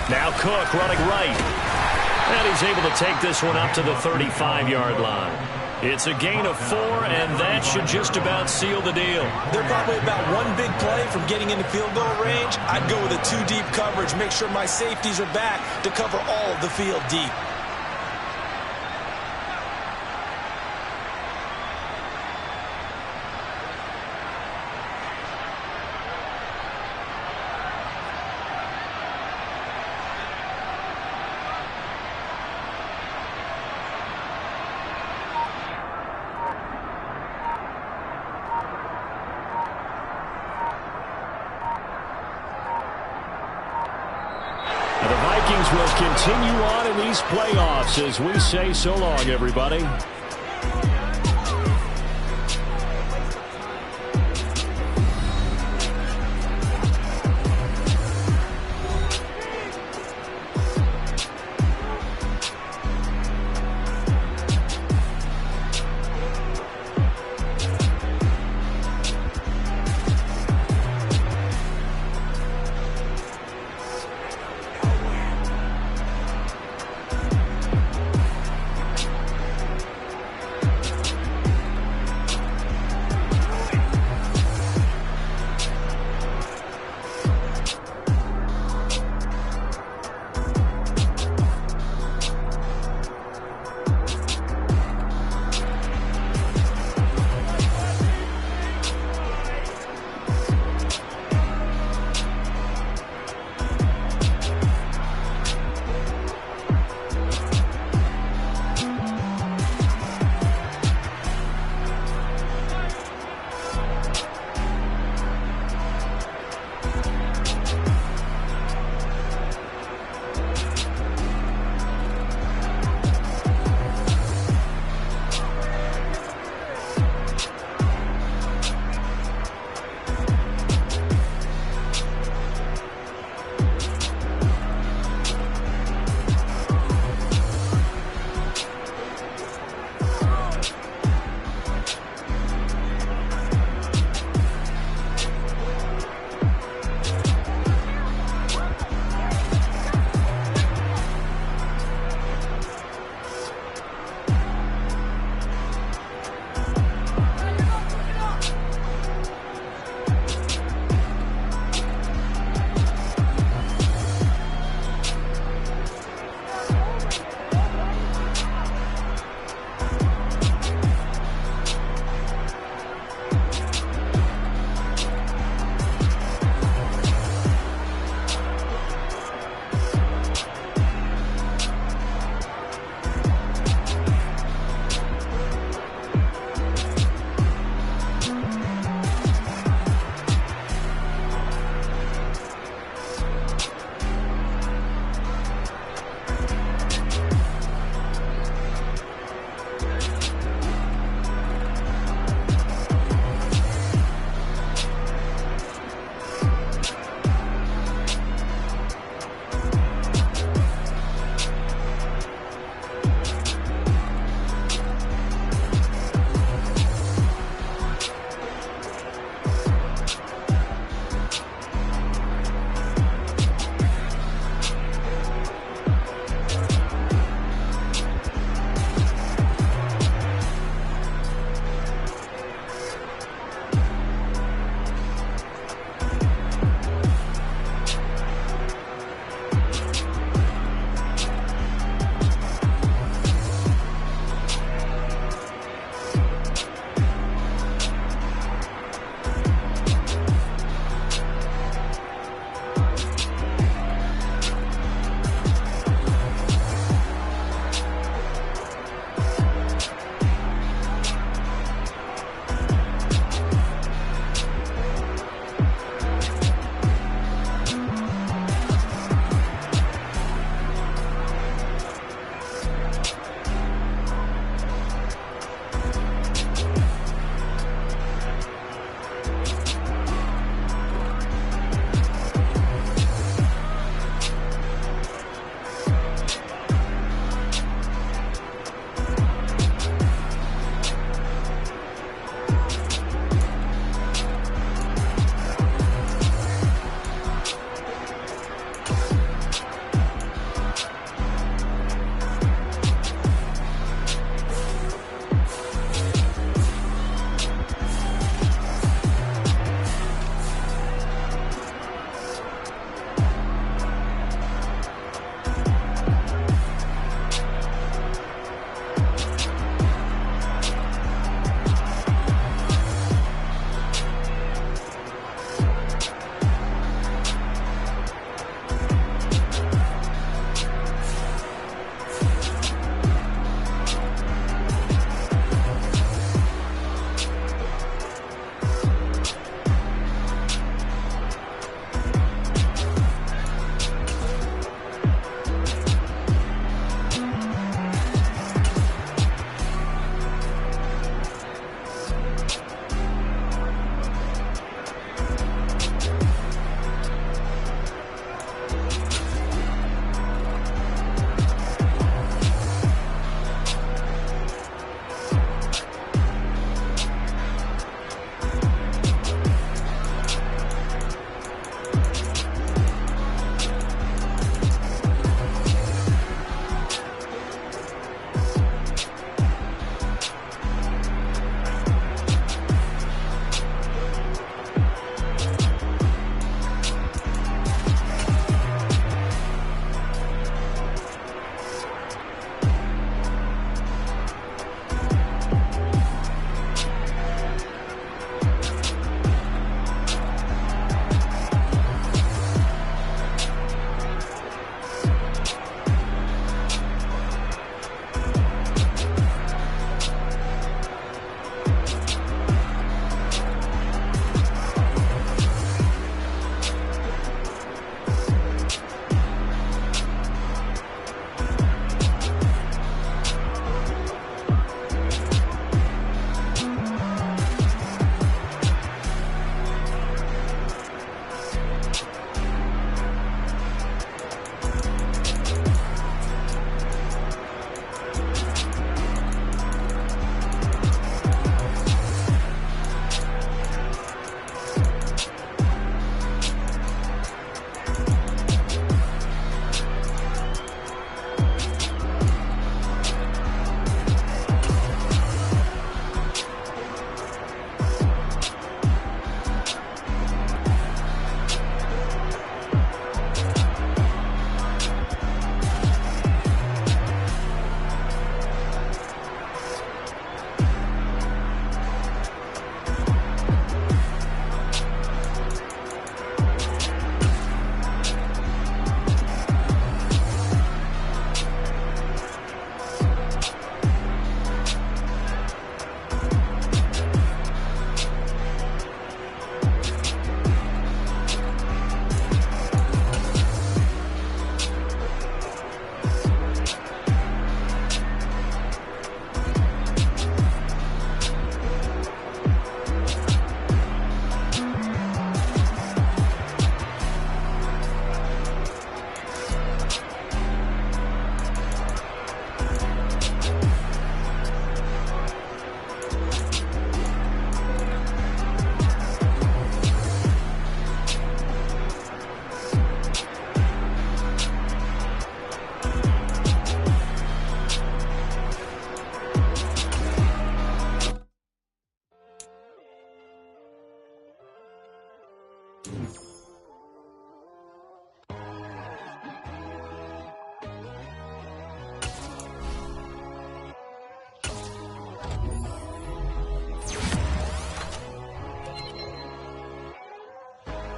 Now Cook running right. And he's able to take this one up to the 35-yard line. It's a gain of 4, and that should just about seal the deal. They're probably about 1 big play from getting into field goal range. I'd go with a 2-deep coverage, make sure my safeties are back to cover all of the field deep. Vikings will continue on in these playoffs as we say so long, everybody.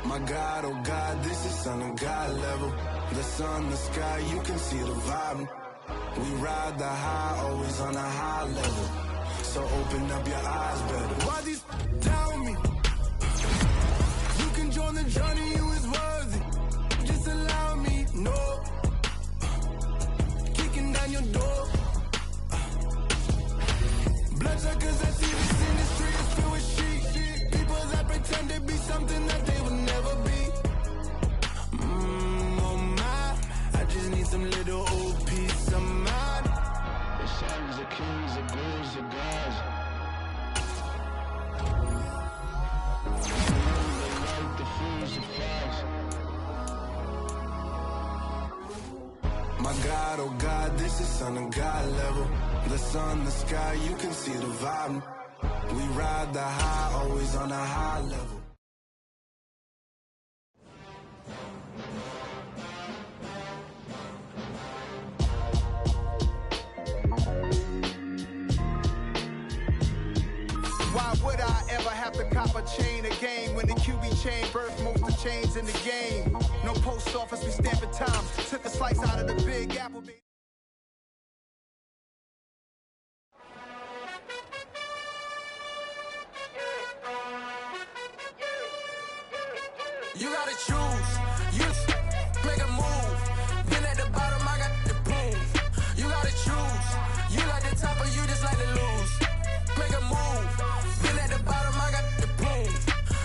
My God, oh God, this is Son of God level. The sun, the sky, you can see the vibe. We ride the high, always on a high level. So open up your eyes better. Why these tell me? You can join the journey, you is worthy. Just allow me, no. Kicking down your door. Bloodsuckers that see this industry is filled with sheep. People that pretend to be something that they will never be. Oh my, I just need some little old peace of mind. The sons of kings, the gurus, the gods. The fools, the flies. My God, oh God, this is Son of God level. The sun, the sky, you can see the vibe. We ride the high, always on a high level. Why would I ever have to cop a chain again when the QB chain birthed most of the chains in the game? No post office, we stamping time. Took a slice out of the Big Apple. You gotta choose. You make a move. Been at the bottom, I got the boom. You gotta choose. You like the top or you just like to lose. Make a move. Been at the bottom, I got the boom.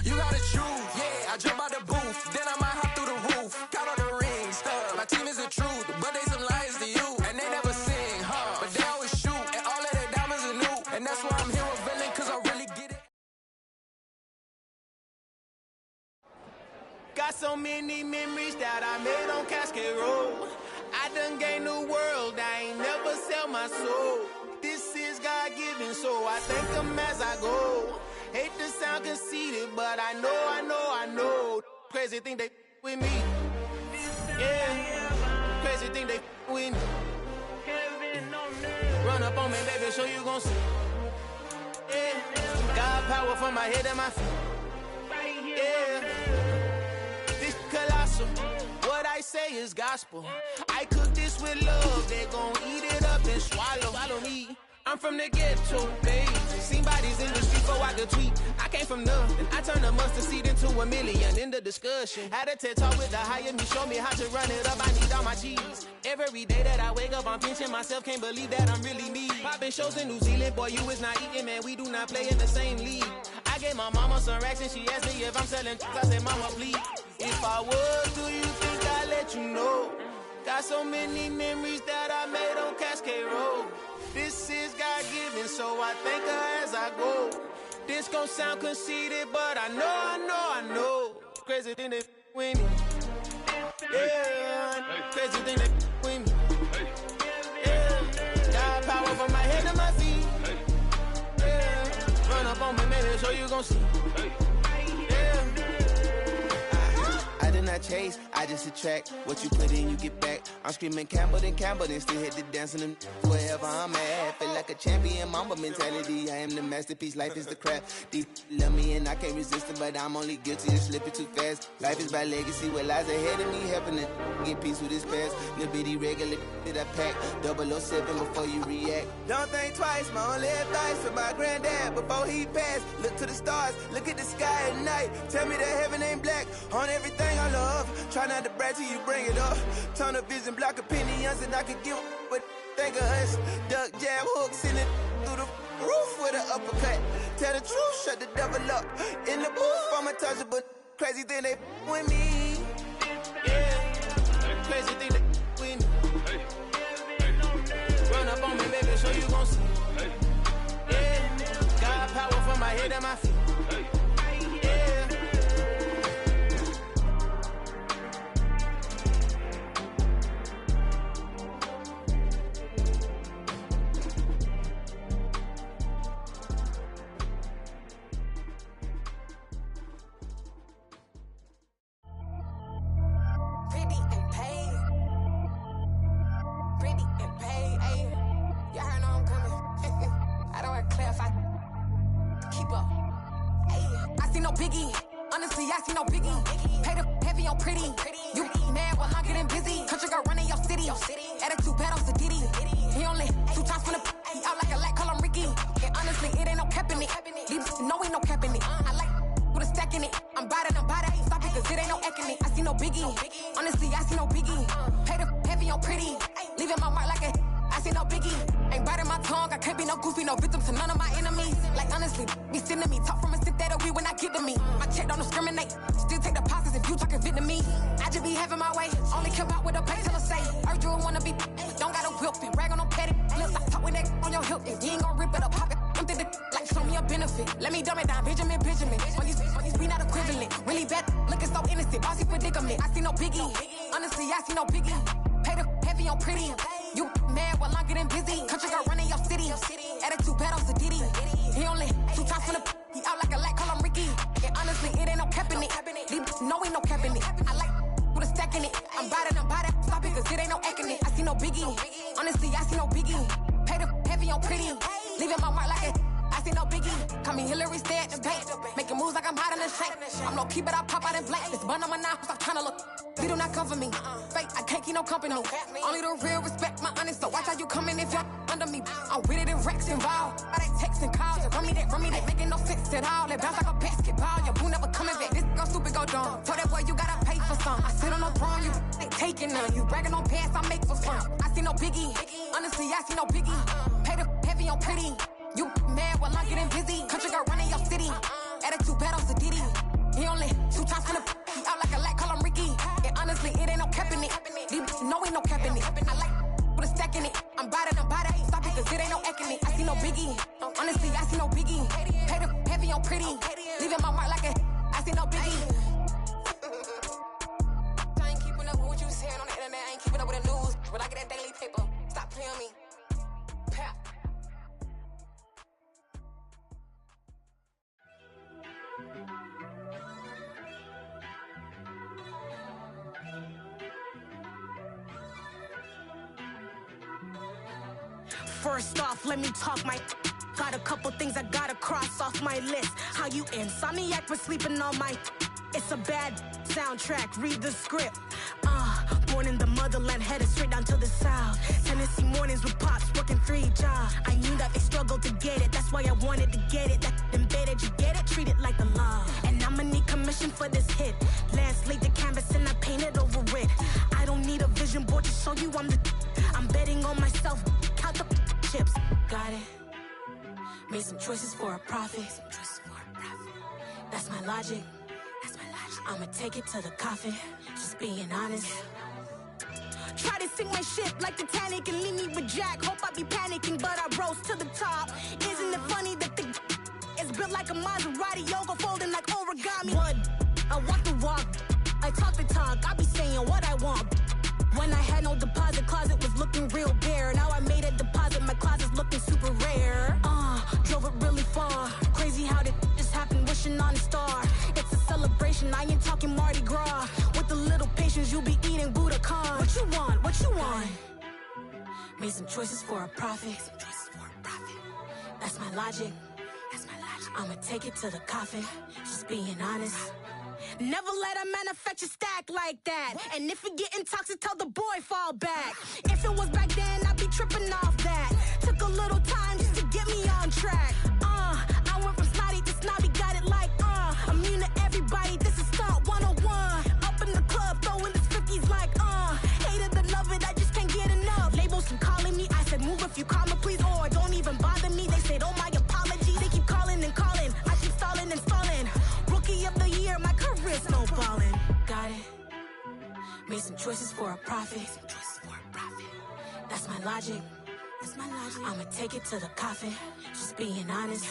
You gotta choose. Yeah, I jump out the booth. Then I might hop through the roof. Count all the rings. My team is the truth, but they some liars to you. And they never sing, but they always shoot. And all of their diamonds are new. And that's why I'm here with Villain, cause I really get it. Got so many memories that I made on Cascade Road. I done gained the world, I ain't never sell my soul. This is God-given, so I thank him as I go. Hate to sound conceited, but I know. Crazy thing they with me. Yeah, crazy thing they with me. Run up on me, baby, so you gon' see. Yeah, God power from my head and my feet. Yeah. Colossal. What I say is gospel. I cook this with love. They gon' eat it up and swallow. Follow me. I'm from the ghetto, babe. Seen bodies in the street before I could tweet. I came from nothing. I turned a mustard seed into a million. In the discussion, had a TED talk with the higher me. Show me how to run it up. I need all my cheese. Every day that I wake up, I'm pinching myself. Can't believe that I'm really me. Popping shows in New Zealand, boy, you is not eating, man. We do not play in the same league. I gave my mama some racks and she asked me if I'm selling. I said, mama, please. If I was, do you think I'd let you know? Got so many memories that I made on Cascade Road. This is God-given, so I thank her as I go. This gon' sound conceited, but I know. Crazy thing they with me. Yeah, crazy thing they with me. Yeah, got power from my head to my feet. Yeah, run up on me, maybe, so you gon' see. I did not chase, I just attract. What you put in, you get back. I'm screaming Campbell, then still hit the dance and wherever I'm at. Feel like a champion, mamba mentality. I am the masterpiece, life is the crap. Deep love me and I can't resist it, but I'm only guilty of slipping too fast. Life is by legacy, what lies ahead of me, helping to get peace with this past. Little bitty regular that I pack, 007 before you react. Don't think twice, my only advice for my granddad before he passed. Look to the stars, look at the sky at night. Tell me that heaven ain't black on everything I love. Try not to brag till you bring it up. Tunnel vision, block opinions, and I could give but think of us. Duck jab hooks in it through the roof with an uppercut. Tell the truth, shut the devil up. In the booth, I'm untouchable. Crazy thing they with me. Yeah, crazy thing they with me. Run up on me, baby, so you gon' see. Yeah, got power from my head and my feet. Yeah. Honestly, I see no biggie. Pay the heavy on pretty. You mad while I'm getting busy. Country girl running your city. Attitude bad on Diddy. He only 2 times from the he out like a light, call him Ricky. And honestly, it ain't no cap in it. These no ain't no cap in it. I like with a stack in it. I'm bad. Stop it, cause it ain't no acting it. I see no biggie. Honestly, I see no biggie. Pay the heavy on pretty. Leaving my mark like a I see no biggie. Ain't biting my tongue. I can't be no goofy, no victim to none of my enemies. Like honestly, be sending me talk from a sip that we when I get to me. My check don't discriminate. Still take deposits if you talking Vietnamese. I just be having my way. Only come out with a pay till I say. Heard you wanna be. Don't gotta whip it. Rag on no petty. Flips. I talk with that on your hip. You ain't gon' rip it up. Pop it. Empty the like show me a benefit. Let me dumb it down. Benjamin. On these we not equivalent. Really bad. Looking so innocent. Bossy predicament. I see no biggie. Honestly, I see no biggie. Pay the heavy on pretty. You mad while I'm getting busy. Country girl running your city. Attitude bad on Diddy. He only 2 times from the he out like a light, call him Ricky. And honestly, it ain't no cap in it. These no ain't no cap in it. I like with a stack in it. I'm bad. Stop it, cause it ain't no acting it. I see no biggie. Honestly, I see no biggie. Pay the heavy on pretty. Leaving my mark like a I see no biggie. Call me Hillary, stay at the bank. Making moves like I'm hot in the shank. I'm no keep it, I pop out in blank. This bun on my knife, stop trying to look. They do not come for me. Fake, I can't keep no company. Only the real respect my honest. So watch how you coming if you're under me. I'm with it in Rex involved. All that text and calls. Run me that. Making no sense at all. They bounce like a basketball. Your boo never coming back. This go stupid, go dumb. Told that boy you gotta pay for some. I sit on no throne, you ain't taking none. You bragging on pants, I make for fun. I see no biggie. Honestly, I see no biggie. Pay the heavy on pretty. You mad while I'm getting busy. Country girl running your city. Attitude bad on Diddy. He only 2 times from the he out like a light, call him Ricky. And honestly, it ain't no cap in it. These no ain't no cap in it. I like with a stack in it. I'm bad. Stop it, cause it ain't no acting it. I see no biggie. Honestly, I see no biggie. Pay the heavy on pretty. Leaving my mark like a I see no biggie. I ain't keeping up with what you saying on the internet. I ain't keeping up with the news. But I get that daily paper. Stop playing me. Pap. First off, let me talk my got a couple things I gotta cross off my list. How you insomniac for sleeping on my it's a bad soundtrack, read the script. Born in the motherland, headed straight down to the south. Tennessee mornings with pops, working 3 jobs. I knew that they struggled to get it, that's why I wanted to get it. That embedded, you get it, treat it like the law. And I'ma need commission for this hit. Lance laid the canvas and I painted over it. I don't need a vision board to show you I'm betting on myself, count the chips. Got it. Made some choices for a profit. That's my logic. I'ma take it to the coffin. Just being honest. Try to sink my ship like Titanic and leave me with Jack. Hope I be panicking, but I rose to the top. Isn't it funny that the is built like a Maserati, yoga folding like origami? What? I walk the walk. I talk the talk. I be saying what I want. When I had no deposit, closet was looking real bare. Now I made a deposit, my closet's looking super rare. Drove it really far. Crazy how did this happen, wishing on a star. It's a celebration, I ain't talking Mardi Gras. With a little patience, you'll be eating Budokan. What you want? Made some choices for a profit. That's my logic. I'ma take it to the coffin. Just being honest. Never let a manufacture stack like that. And if it getting toxic, tell the boy fall back. If it was back then, I'd be tripping off that. Took a little time just to get me on track. I went from snotty to snobby, got it like immune to everybody, this is stunt 101. Up in the club, throwing this 50s like hate it and love it, I just can't get enough. Labels keep calling me, I said move if you call me please, or don't even bother me. They said oh my apology, they keep calling and calling. I keep stalling and stalling. Rookie of the year, my career's snowballing. Got it. Made some choices for a profit. That's my logic. I'ma take it to the coffin. Just being honest.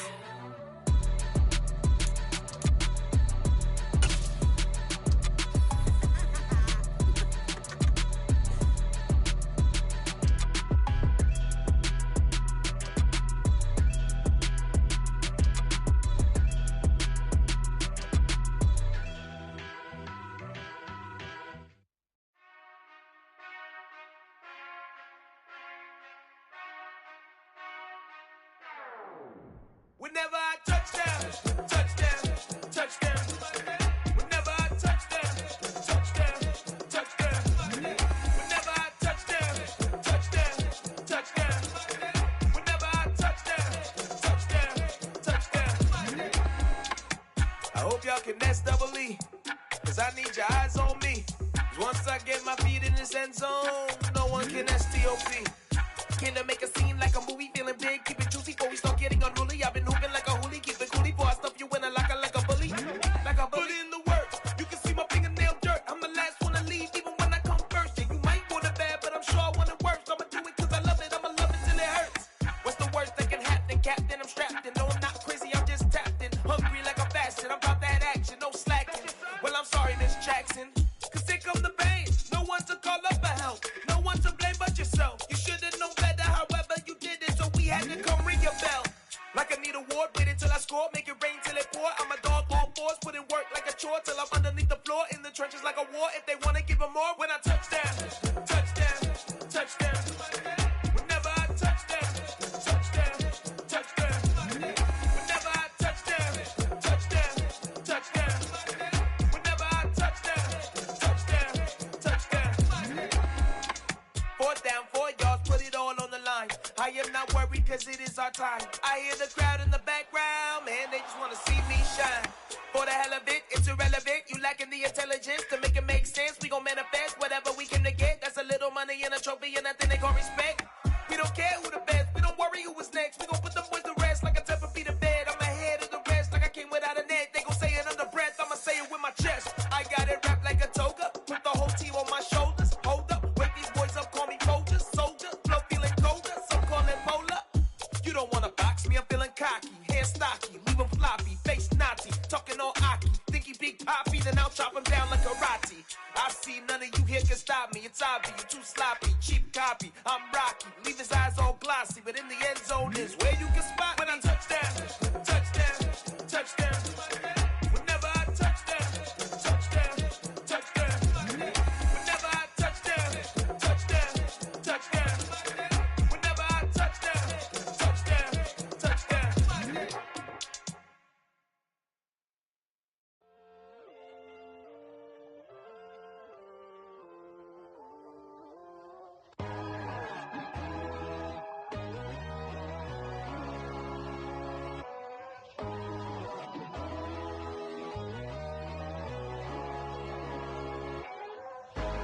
Whenever I touch down, touch down, touch down. y'all can S-double-E. Cause I need your eyes on me. Once I get my feet in this end zone, no one can S-T-O-P. Came to make a scene like a movie, feeling big, keep it juicy before we start getting unruly. I've been hooping like a hoolie, keep it coolie before I stuff you in a locker like a bully. Like a bully. Put in the work, you can see my fingernail dirt. I'm the last one to leave, even when I come first. Yeah, you might want it bad, but I'm sure I want it worse. I'ma do it cause I love it, I'ma love it till it hurts. What's the worst that can happen, Captain? I'm strapped in, no I'm not crazy, I'm just tapped in. Hungry like I'm fasting, I'm about that action, no slacking. Well, I'm sorry, Miss Jackson, cause here come the pain. No one to call up for help, no one to blame but yourself. You should've known better, however you did it, so we had to come ring your bell. Like I need a award, wait until I score, make it rain till it pour. I'm a dog, all fours, put in work like a chore till I'm underneath the floor, in the trenches like a war. If they wanna give them more, when I touch down, touchdown, touchdown. Whenever I touch down, touchdown, touchdown. Whenever I touch down, touchdown, touchdown. Whenever I touch down, touchdown, touchdown. 4th down, 4 yards, put it all on the line. I am not worried cause it is our time. I hear the crowd in the background, man, they just wanna see me shine. For the hell of it, it's irrelevant. You lacking the intelligence to make it make sense. We gon' manifest whatever we came to get. That's a little money and a trophy and nothing they call respect. We don't care who the best, we don't worry who was next. We gon' put them boys to rest like a temper feet in bed. I'm ahead of the rest like I came without a net. They gon' say it under breath, I'ma say it with my chest. I got it wrapped like a toga, put the whole team on my shoulders. Hold up, wake these boys up, call me Folger, soldier. Flow feeling colder, some call it polar. You don't wanna box me, I'm feeling cocky. Hair stocky, leave him floppy, face naughty. Talking all aki, think he big poppy, then I'll chop him down like karate. I see none of you here can stop me. It's obvious, you too sloppy, cheap copy. I'm Rocky, leave his eyes all glossy, but in the end zone is where you can spot when I touch down, touchdown, touchdown. Whenever I touch down, touchdown, touchdown. Whenever I touch down, touchdown, touchdown. Whenever I touch down, touchdown, touchdown.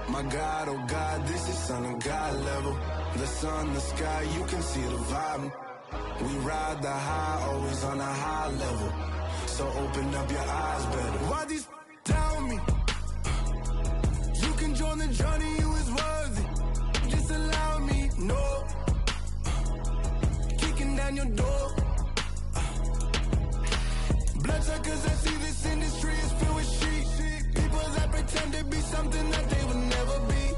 My God, oh God, this is Son of God level. The sun, the sky, you can see the vibe. We ride the high, always on a high level. So open up your eyes better. Why these down me? You can join the journey, you is worthy. Just allow me, no. Kicking down your door. Bloodsuckers, I see this industry is filled with sheep. People that pretend to be something that they would never be.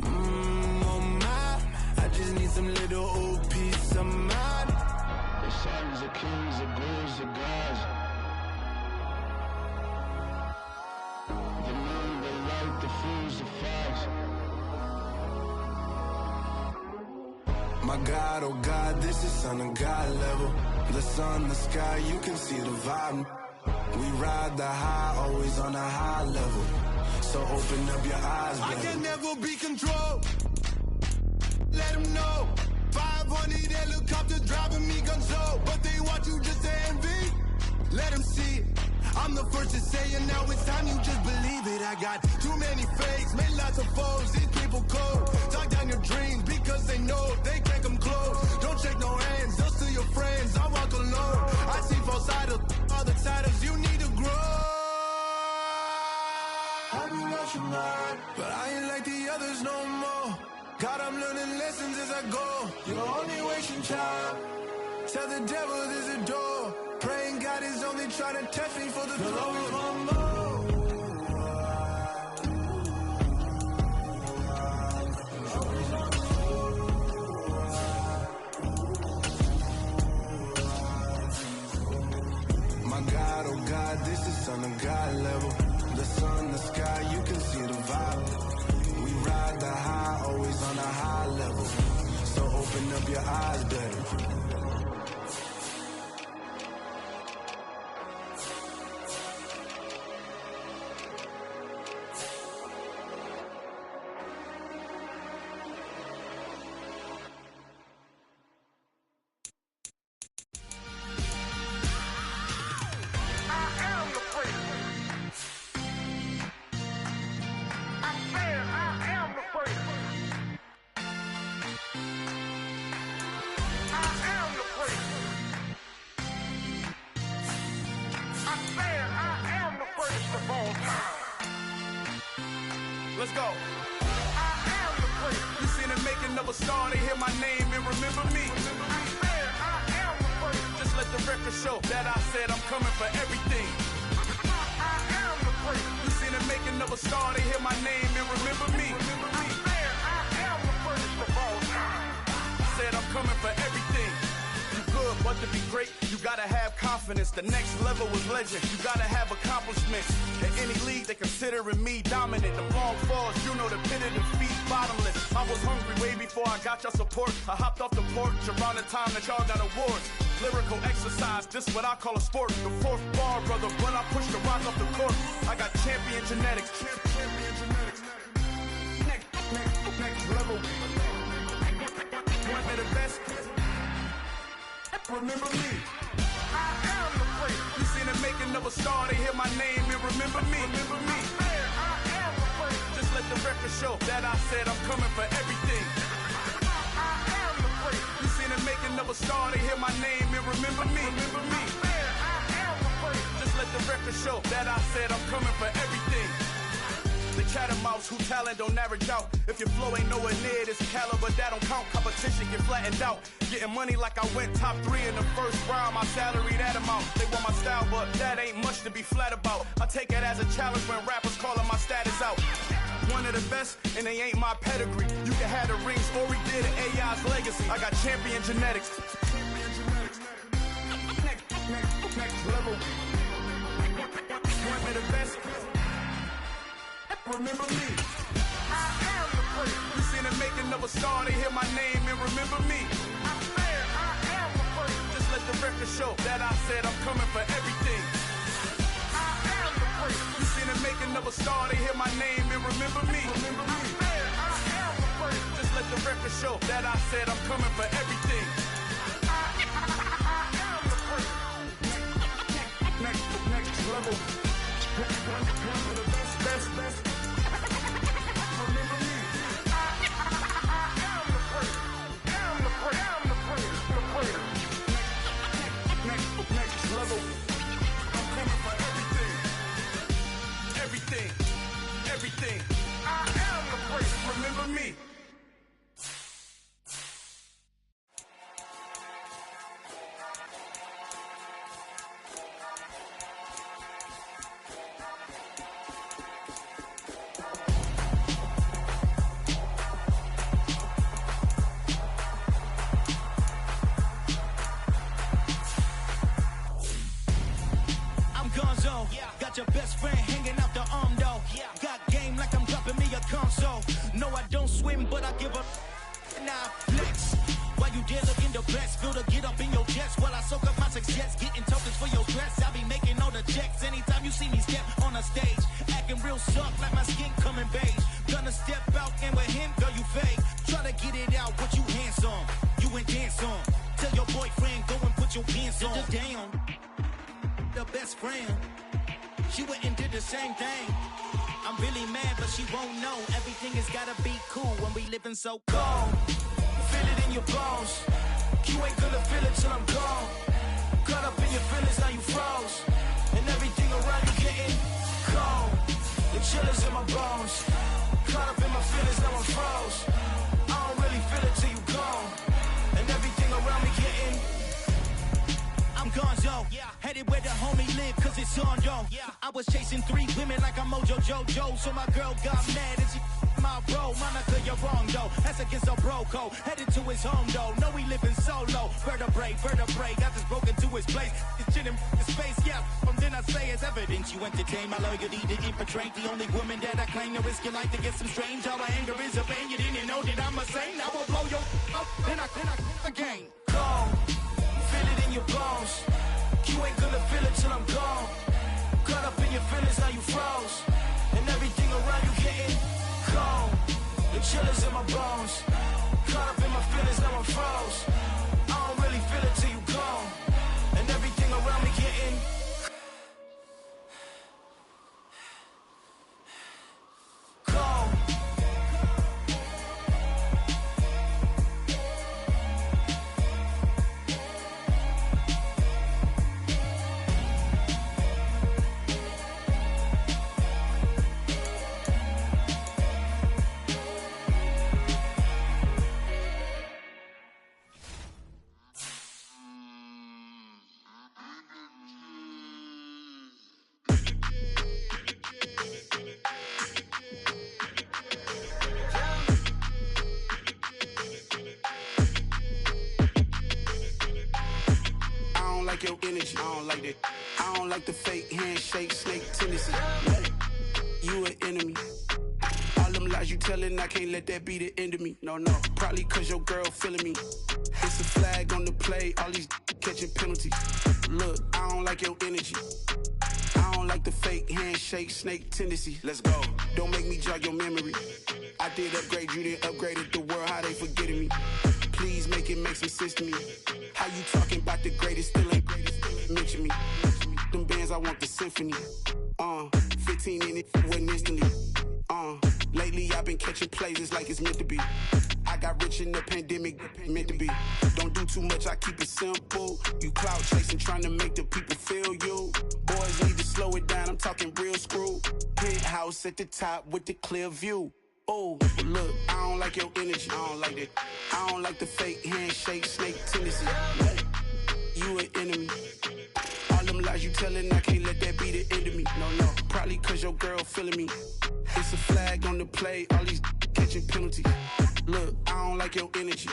Oh my, I just need some little old peace of mind. The sons of kings, the bulls, the gods. The moon, the light, the fools, the facts. My God, oh God, this is Son of God level. The sun, the sky, you can see the vibe. We ride the high, always on a high level. So open up your eyes, baby. I can never be controlled. Let them know. 500 helicopters driving me gonzo. But they want you just to envy. Let them see it. I'm the first to say it, now it's time you just believe it. I got too many fakes, made lots of foes. These people cold. Talk down your dreams because they know they can't come close. Don't shake no hands, they'll steal your friends. I walk alone. I see false idols, other titles. You need to grow. I be lost your mind, but I ain't like the others no more. God, I'm learning lessons as I go. You're only wasting time. Tell the devil there's a door. Praying God is only trying to test me for the always want more. My God, oh God, this is Son of God level. The sun, the sky, you can see the vibe. We ride the high, always on a high level. So open up your eyes better. Let's go. I am the place. You seen the making of a star, they hear my name and remember me. I am the place. Just let the record show that I said I'm coming for everything. I am the place. You seen the making of a star, they hear my name and remember me. I am the first of all time. Said I'm coming for everything. You good, but to be great, you gotta have confidence. The next level was legend. You gotta have accomplishments. In any league, they considering me dominant. The long falls, you know the pit of defeat, bottomless. I was hungry way before I got your support. I hopped off the porch around the time that y'all got awards. Lyrical exercise, this what I call a sport. The fourth bar, brother, when I push the rock off the court. I got champion genetics. Champion genetics. Next level. One of the best. Remember me. I am the place. You seen the making of a star, they hear my name and remember me. Remember me. I am the place. Just let the record show that I said I'm coming for everything. I am the place. You seen the making of a star, they hear my name and remember me. Remember me. I am the place. Just let the record show that I said I'm coming for everything. The catamounts who talent don't average out. If your flow ain't nowhere near this caliber, that don't count. Competition get flattened out. Getting money like I went top 3 in the first round. My salary that amount. They want my style, but that ain't much to be flat about. I take it as a challenge when rappers calling my status out. One of the best, and they ain't my pedigree. You can have the rings, or we did it, AI's legacy. I got champion genetics. Next level. One of the best. Remember me. I am the place. You seen the making of a star, they hear my name and remember me. I am the place. Just let the record show that I said I'm coming for everything. I am the place. You seen the making of a star, they hear my name and remember me. Remember me. I am the place. Just let the record show that I said I'm coming for everything. I am the place. Next level. One of the best. Remember me. I am the place. Am the place. The place. Next level. I'm coming for everything. Everything. I am the place. Remember me. Got your best friend hanging out the arm though. Got game like I'm dropping me a console. No, I don't swim, but I give up. Now flex. While you there looking the best, feel the get up in your chest. While I soak up my success, getting tokens for your dress. I be making all the checks anytime you see me step on a stage. Acting real soft like my skin coming beige. Gonna step out and with him, girl, you fake. Try to get it out, what you handsome. You ain't dance on. Tell your boyfriend, go and put your pants on. Down. The best friend. She went and did the same thing. I'm really mad, but she won't know. Everything has gotta be cool when we living so cold. Feel it in your bones. You ain't gonna feel it till I'm gone. Caught up in your feelings, now you froze. And everything around you getting cold. The chillers in my bones. Caught up in my feelings, now I'm froze. I don't really feel it till you gone. And everything around me getting I'm gonzo, headed where the homie live, cause it's on, yo. I was chasing 3 women like I'm Mojo Jojo, so my girl got mad and she my bro. Monica, you're wrong, though. That's against a bro code. Headed to his home, though. No, he living solo. Vertebrae, got this broken to his place. It's chin in space, yeah. From then I say it's evidence you entertain my loyalty to infiltrate. The only woman that I claim to risk your life to get some strange. All my anger is a pain. You didn't know that I'm a saint. I will blow your up, then I again. Cold. Feel it in your bones. You ain't gonna feel it till I'm gone. Caught up in your feelings, now you froze. And everything around you getting cold. The chillers in my bones. Caught up in my feelings, now I'm froze. I don't really feel it till you gone. And everything around me getting cold. your energy. I don't like that. I don't like the fake handshake, snake tendency. You an enemy. All them lies you telling, I can't let that be the end of me. No, probably cause your girl feeling me. It's a flag on the play, all these catching penalties. Look, I don't like your energy. I don't like the fake handshake, snake tendency. Let's go. Don't make me jog your memory. I did upgrade you, then upgraded the world, how they forgetting me. Please make it make some sense to me. How you talking about the greatest, still ain't greatest, mention me. Them bands, I want the symphony. 15 in it, wasn't instantly. Lately I've been catching plays, it's like it's meant to be. I got rich in the pandemic, meant to be. Don't do too much, I keep it simple. You clout chasing, trying to make the people feel you. Boys need to slow it down, I'm talking real screw. Penthouse at the top with the clear view. Oh, look, I don't like your energy, I don't like that. I don't like the fake handshake, snake tendency. You an enemy. All them lies you telling, I can't let that be the end of me. No, probably cause your girl feeling me. It's a flag on the play, all these catching penalties. Look, I don't like your energy.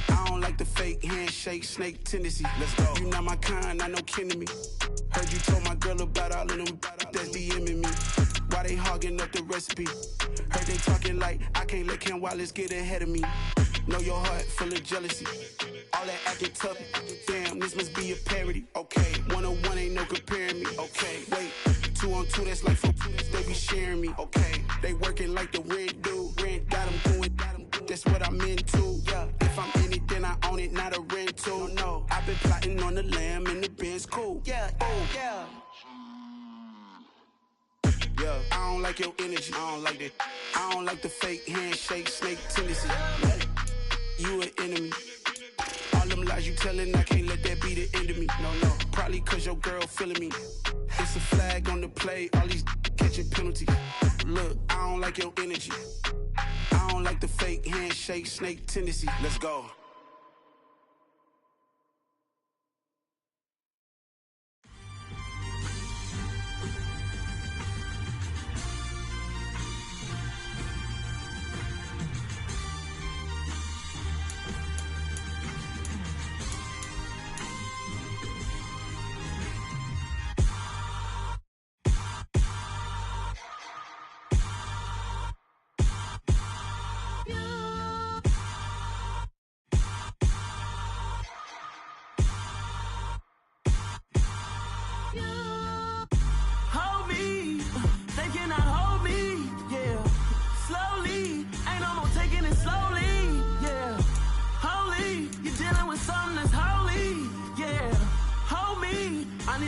I don't like the fake handshake, snake tendency. Let's go. You not my kind, I know kin to me. Heard you told my girl about all of them that's DMing me. Why they hogging up the recipe? Heard they talking like I can't let Ken Wallace get ahead of me. Know your heart full of jealousy. All that acting tough, damn, this must be a parody. Okay, 1-on-1 ain't no comparing me. Okay, wait, 2-on-2, that's like 4, they be sharing me. Okay, they working like the rent do. Rent got them doing, that's what I'm into. Yeah, if I'm in it, then I own it, not a rental. No, I've been plotting on the lamb and the Benz cool. Yeah, oh, yeah. Yeah, I don't like your energy, I don't like that. I don't like the fake handshake, snake tendency. You an enemy. All them lies you telling, I can't let that be the end of me. No, probably cause your girl feeling me. It's a flag on the play, all these catching penalties. Look, I don't like your energy. I don't like the fake handshake, snake tendency. Let's go.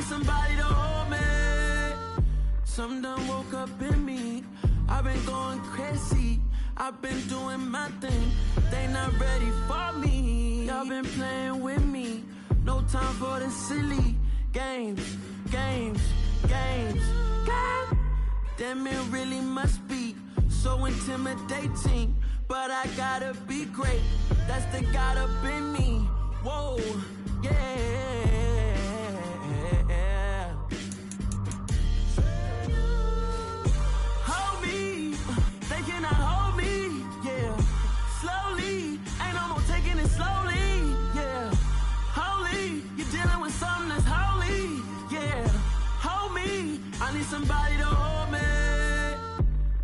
Somebody to hold me. Something done woke up in me. I've been going crazy. I've been doing my thing. They not ready for me. Y'all been playing with me. No time for the silly games. Damn, it really must be so intimidating. But I gotta be great. That's the God up in me. Whoa, yeah. Somebody to hold me.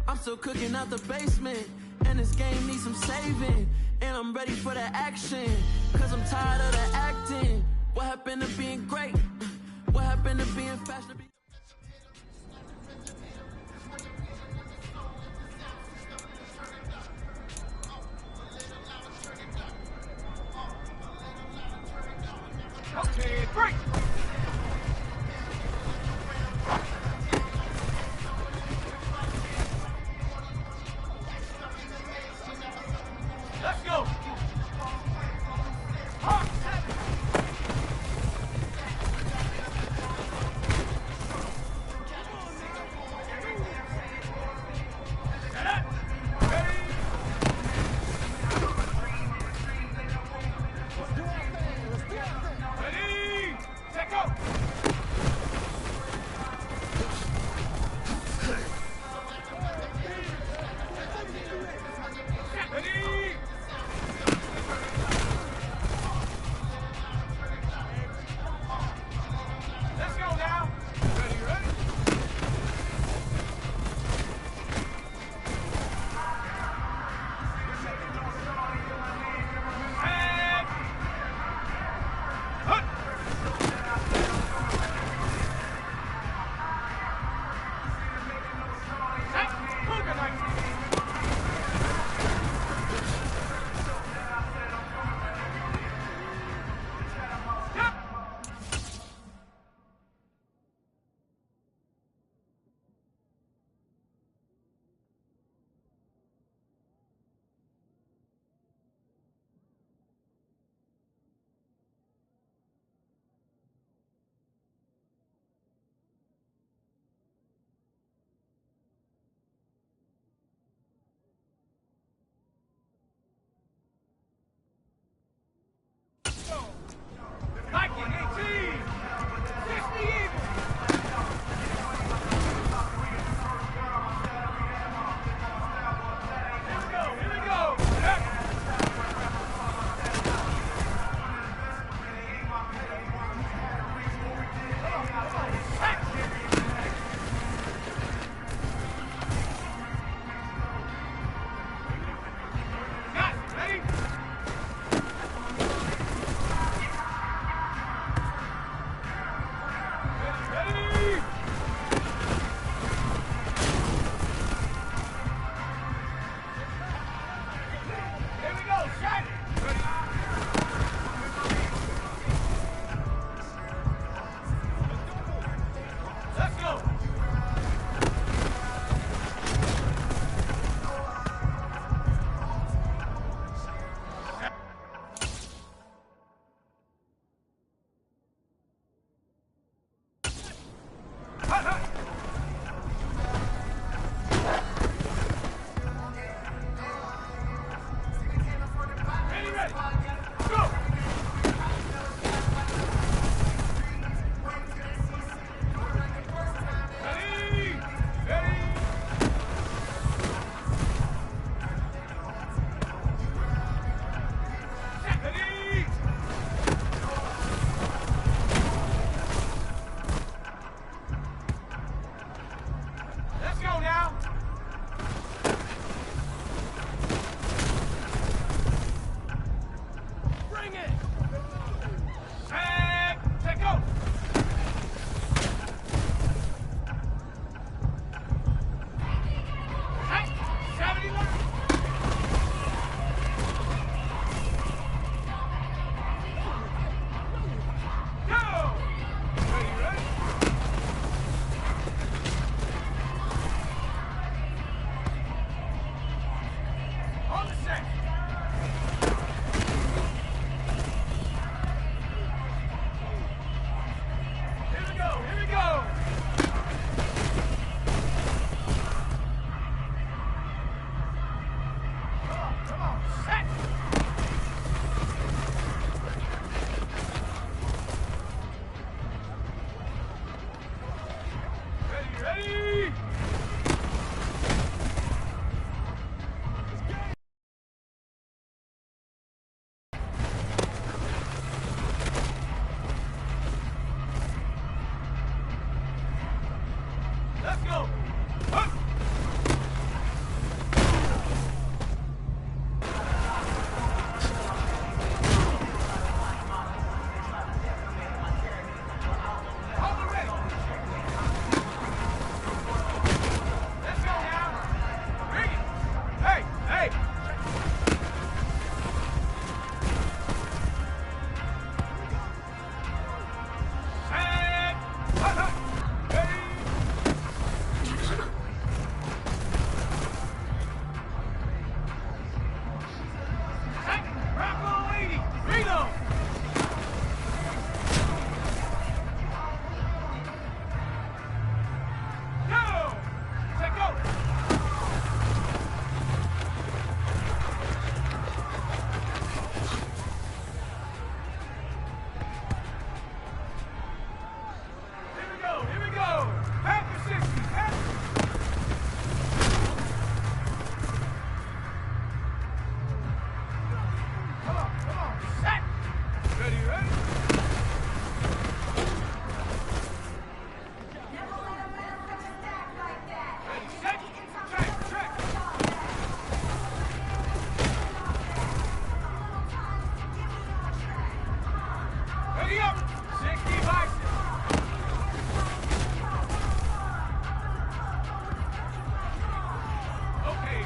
I'm still cooking out the basement, and this game needs some saving. And I'm ready for the action, cause I'm tired of the acting. What happened to being great? What happened to being fashionable? Okay, break! Let's go!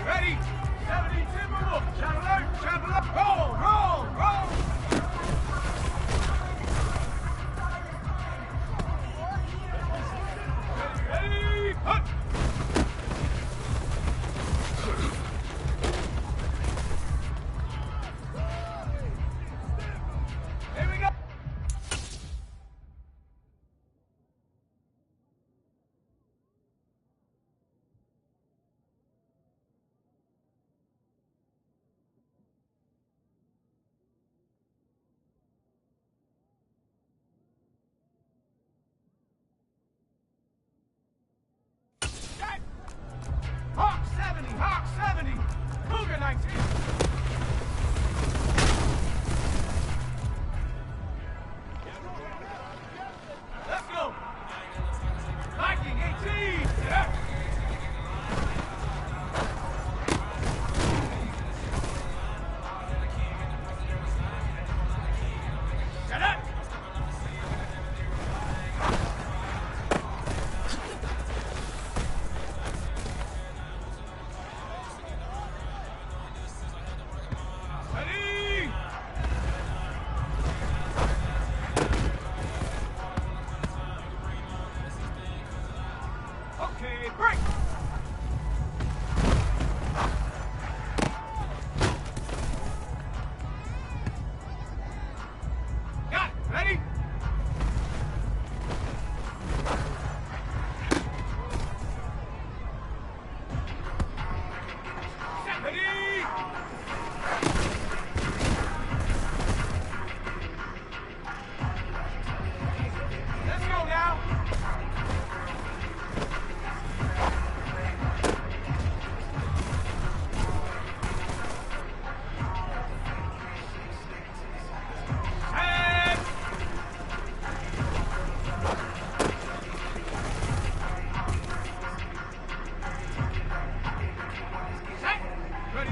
Ready? 70, Timberwolf. Traveler. Roll. Ready? Hunt. Here we go. Hawk 70, Cougar 19. Let's go. Viking 18. Yeah. Shut up. Ready? Okay, break. Got it. Ready? Set. Ready? Let's go now. Set. Set. Ready.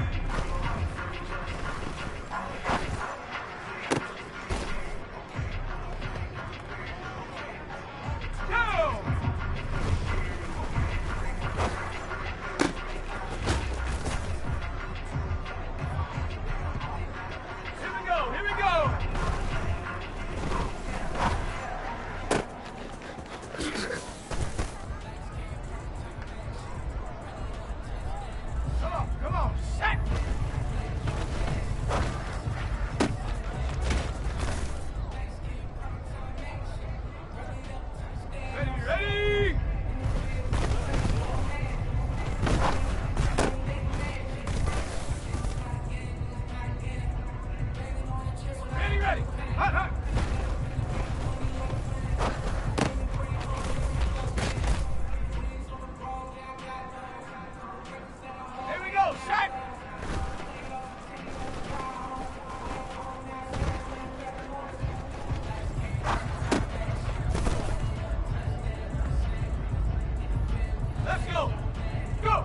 Go. Here we go. Come on, set. Ready. Ready. Hot. Here we go, set. Let's go. Go.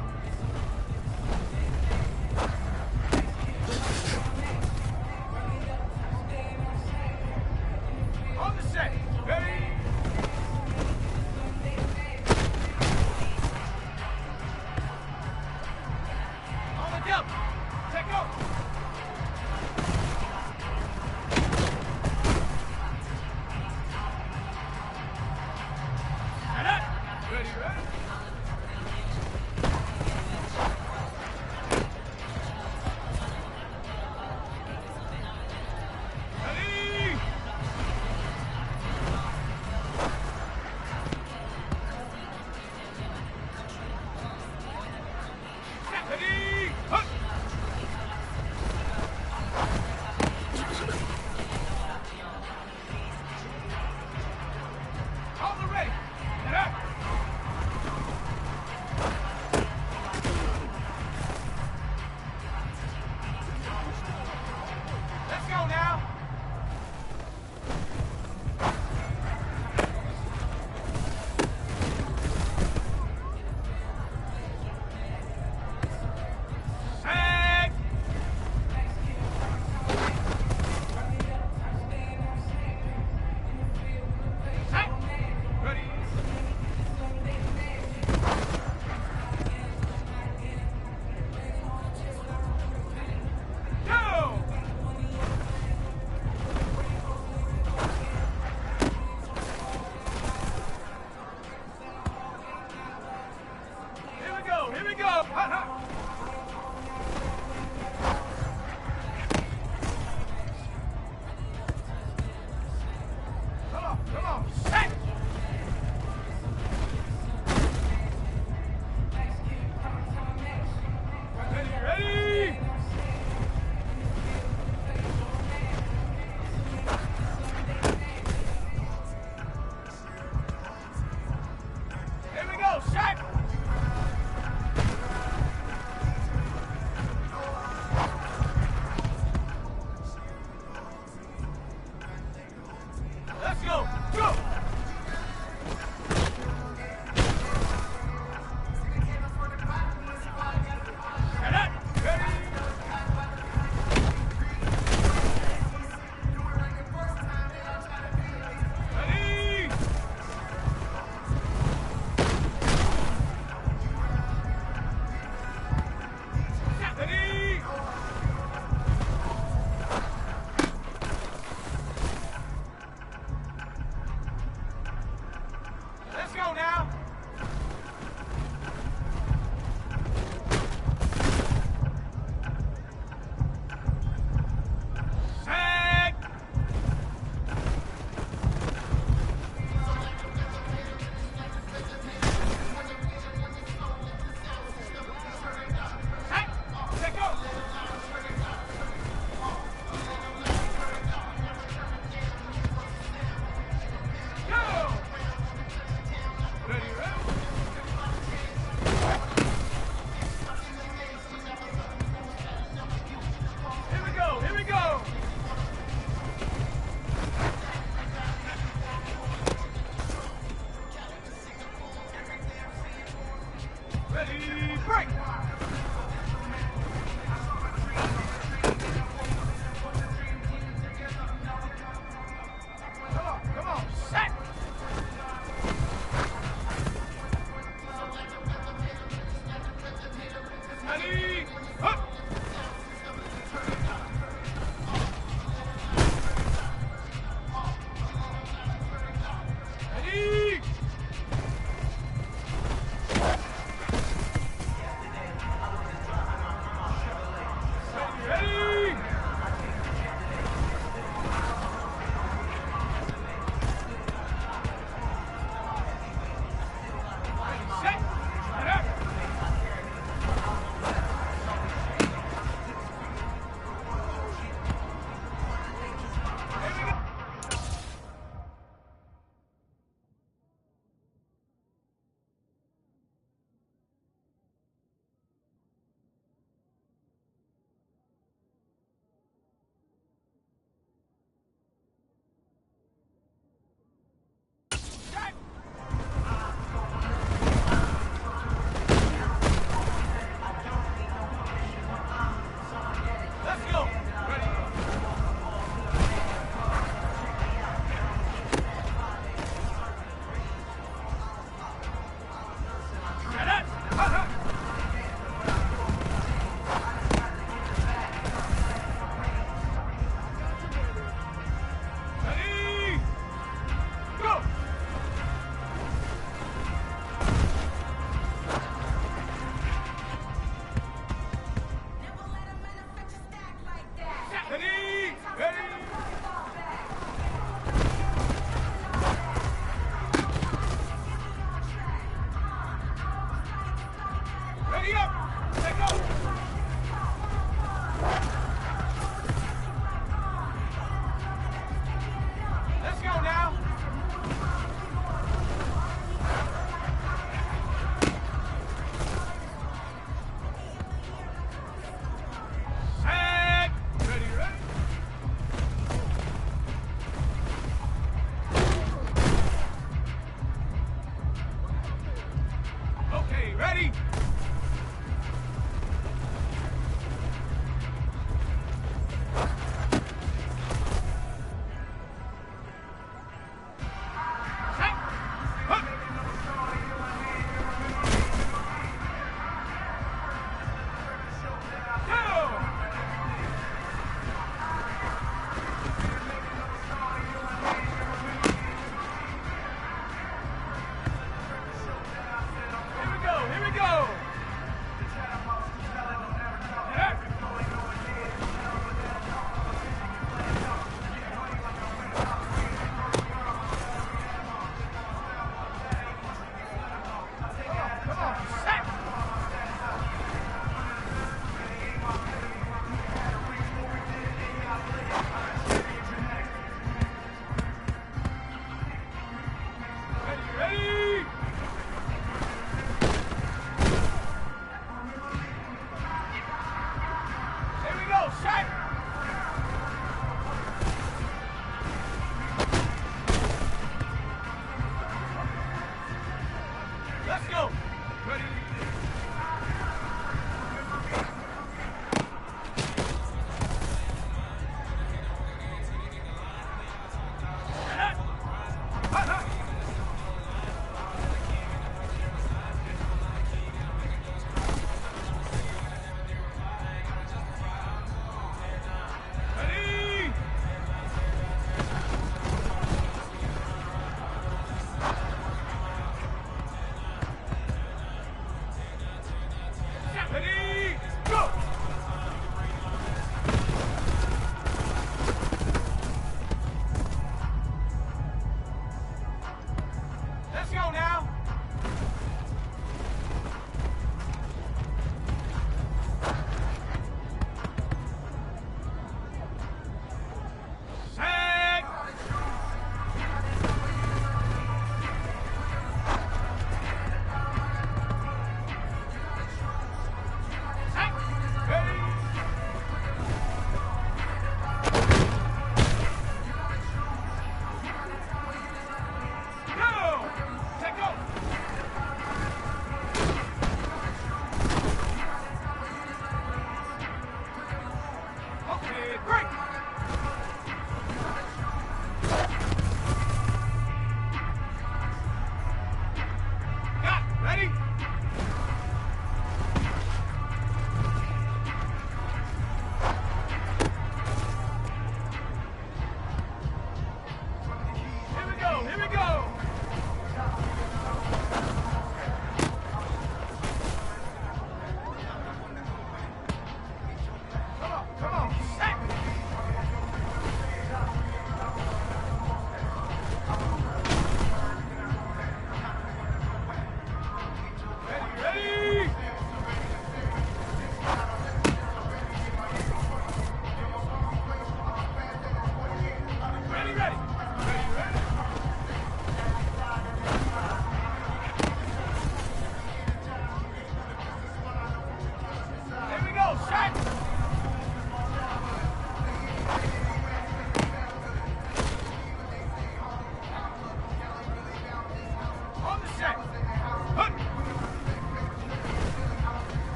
On the set. Ready? On the jump. Take go. Set up. Ready? Ready? Set. Ready? Hunt.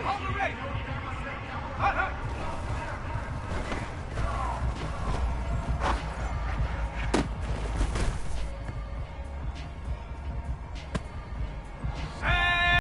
Hold the ready.